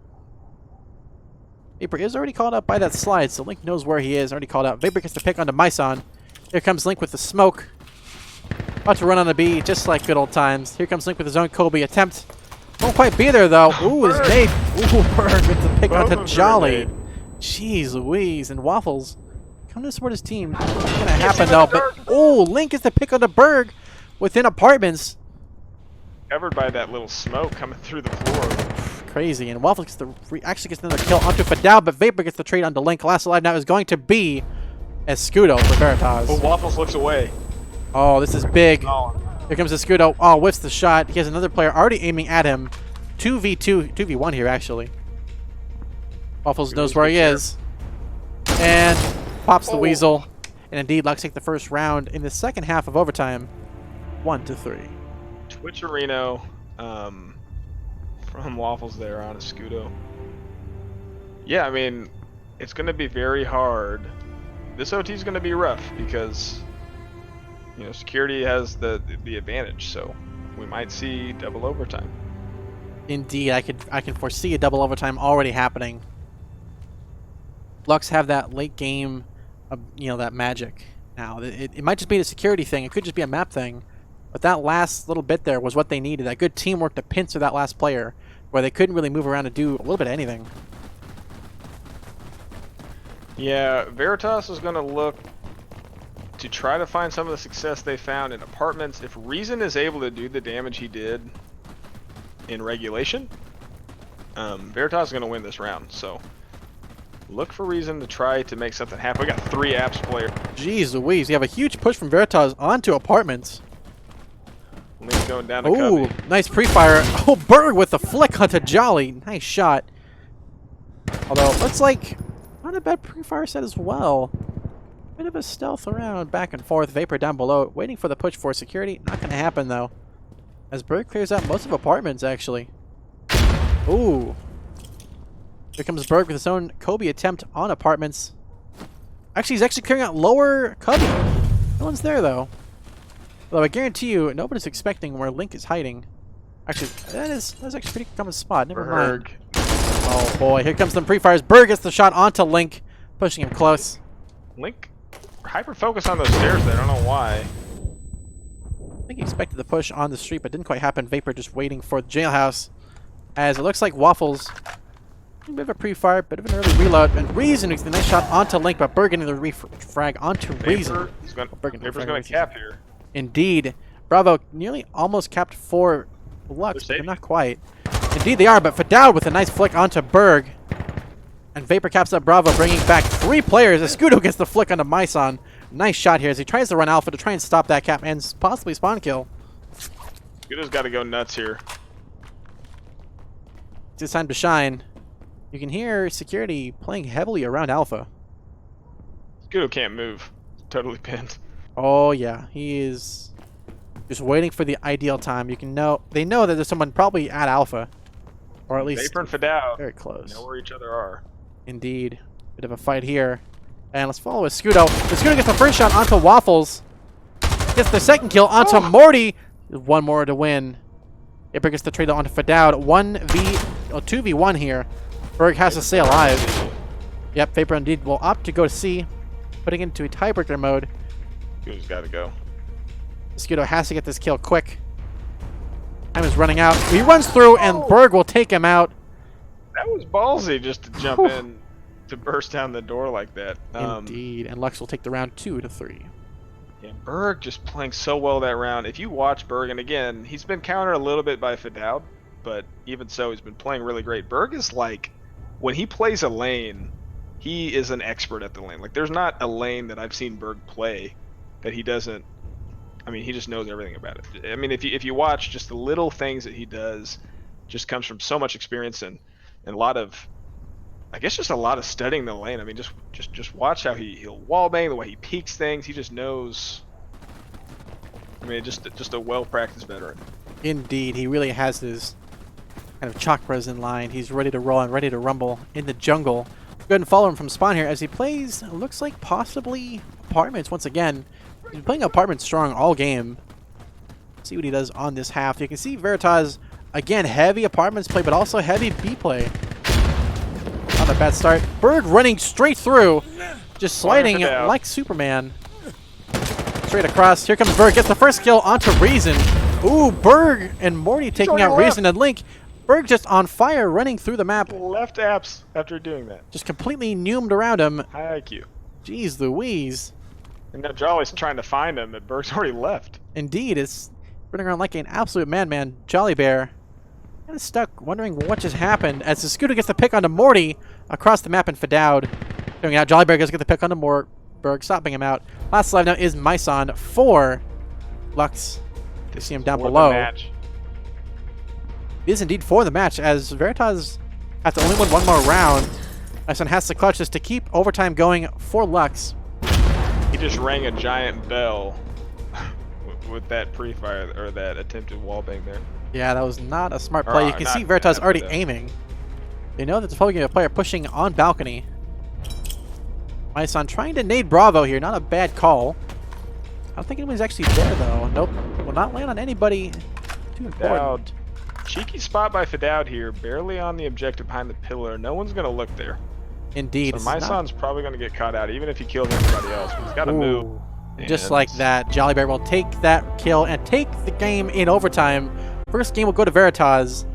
Vapor is already called out by that slide, so Link knows where he is. Already called out. Vapor gets the pick onto Myson. Here comes Link with the smoke. About to run on the B, just like good old times. Here comes Link with his own Kobe attempt. Won't quite be there, though. Ooh, his nade. Ooh, Berg with the pick onto Jolly. Jeez Louise. And Waffles come to support his team. Not going to happen, though. But, oh, Link gets the pick onto Berg within apartments. Covered by that little smoke coming through the floor. Crazy. And Waffles gets actually gets another kill onto Fadal, but Vapor gets the trade onto Link. Last alive now is going to be Escudo for Veritas. Oh, Waffles looks away. Oh, this is big. Here comes Escudo. Oh, whiffs the shot. He has another player already aiming at him. 2v1 here, actually. Waffles knows where he is. And pops the weasel. And indeed, Lux take the first round in the second half of overtime. 1-3. Twitcherino from Waffles there on Escudo. Yeah, I mean, it's going to be very hard. This OT is going to be rough because, you know, security has the advantage, so we might see double overtime. Indeed, I can foresee a double overtime already happening. Lux have that late game, you know, that magic. Now it might just be a security thing. It could just be a map thing. But that last little bit there was what they needed. That good teamwork to pincer that last player, where they couldn't really move around and do a little bit of anything. Yeah, Veritas is going to look to try to find some of the success they found in apartments. If Reason is able to do the damage he did in regulation, Veritas is going to win this round. So look for Reason to try to make something happen. We got 3 apps players. Jeez Louise, you have a huge push from Veritas onto apartments. Link's going down to Ooh, Cubby. nice pre-fire. Oh, Berg with the flick onto Jolly. Nice shot. Although, it looks like not a bad pre-fire set as well. Bit of a stealth around, back and forth. Vapor down below, waiting for the push for security. Not going to happen, though. As Berg clears out most of apartments, actually. Ooh. Here comes Berg with his own Kobe attempt on apartments. Actually, he's actually clearing out lower Cubby. No one's there, though. Although I guarantee you, nobody's expecting where Link is hiding. Actually, that's actually a pretty common spot. Never mind. Oh boy, here comes the pre-fires. Berg gets the shot onto Link, pushing him close. Link hyper focus on those stairs there. I don't know why. I think he expected the push on the street, but didn't quite happen. Vapor just waiting for the jailhouse. As it looks like Waffles, a bit of a pre-fire, bit of an early reload, and Reason gets the nice shot onto Link, but Berg getting the refrag onto Reason. Vapor's going to cap here. Indeed. Bravo nearly almost capped for Lux, but not quite. Indeed they are, but Fadao with a nice flick onto Berg. And Vapor caps up Bravo, bringing back 3 players. Escudo gets the flick onto Myson. Nice shot here as he tries to run Alpha to try and stop that cap and possibly spawn kill. Escudo's got to go nuts here. It's time to shine. You can hear security playing heavily around Alpha. Escudo can't move. Totally pinned. Oh yeah, he is just waiting for the ideal time. You can know they know that there's someone probably at Alpha, or at least Vapor and Fadao very close. know where each other are. Indeed, bit of a fight here, and let's follow Escudo. Escudo gets the first shot onto Waffles, gets the second kill onto Morty. There's one more to win. Vapor gets the trade onto Fadao. 2v1 here. Berg has to stay alive. Yep, Vapor indeed will opt to go to C, putting it into a tiebreaker mode. Escudo's got to go. Escudo has to get this kill quick. Time is running out. He runs through, and Berg will take him out. That was ballsy just to jump in to burst down the door like that. Indeed, and Lux will take the round 2 to 3. Yeah, Berg just playing so well that round. If you watch Berg, and again, he's been countered a little bit by Fadao, but even so, he's been playing really great. Berg is like, when he plays a lane, he is an expert at the lane. Like, there's not a lane that I've seen Berg play that he doesn't. I mean, he just knows everything about it. I mean, if you watch just the little things that he does, just comes from so much experience and a lot of, I guess, just a lot of studying the lane. I mean, just watch how he'll wallbang, the way he peeks things. He just knows. I mean, just a well-practiced veteran. Indeed, he really has his kind of chakras in line. He's ready to roll and ready to rumble in the jungle. Go ahead and follow him from spawn here as he plays. Looks like possibly apartments once again. He's been playing apartments strong all game. See what he does on this half. You can see Veritas again, heavy apartments play, but also heavy B play. Not a bad start. Berg running straight through, just sliding like Superman. Straight across. Here comes Berg. Gets the first kill onto Reason. Ooh, Berg and Morty taking out Reason and Link. Berg just on fire, running through the map. Left apps after doing that. Just completely numed around him. High IQ. Jeez Louise. And now Jolly's trying to find him, and Berg's already left. Indeed, it's running around like an absolute madman. Jolly Bear kind of stuck, wondering what just happened as the Scooter gets the pick onto Morty across the map and Fadao. Going out, Jolly Bear gets to get the pick onto Berg, stopping him out. Last alive now is Myson for Lux. You see him down below. It is indeed for the match, as Veritas has to only win one more round. Myson has to clutch this to keep overtime going for Lux. He just rang a giant bell with that pre-fire, or that attempted wallbang there. Yeah, that was not a smart play. You can see Veritas already aiming. They know that there's probably going to be a player pushing on balcony. Myson trying to nade Bravo here. Not a bad call. I don't think anybody's actually there, though. Nope. Will not land on anybody too important. Cheeky spot by Fadao here. Barely on the objective behind the pillar. No one's going to look there. Indeed. So Myson's probably going to get caught out, even if he kills everybody else. But he's got to move. Just like that, Jolly Bear will take that kill and take the game in overtime. First game will go to Veritas.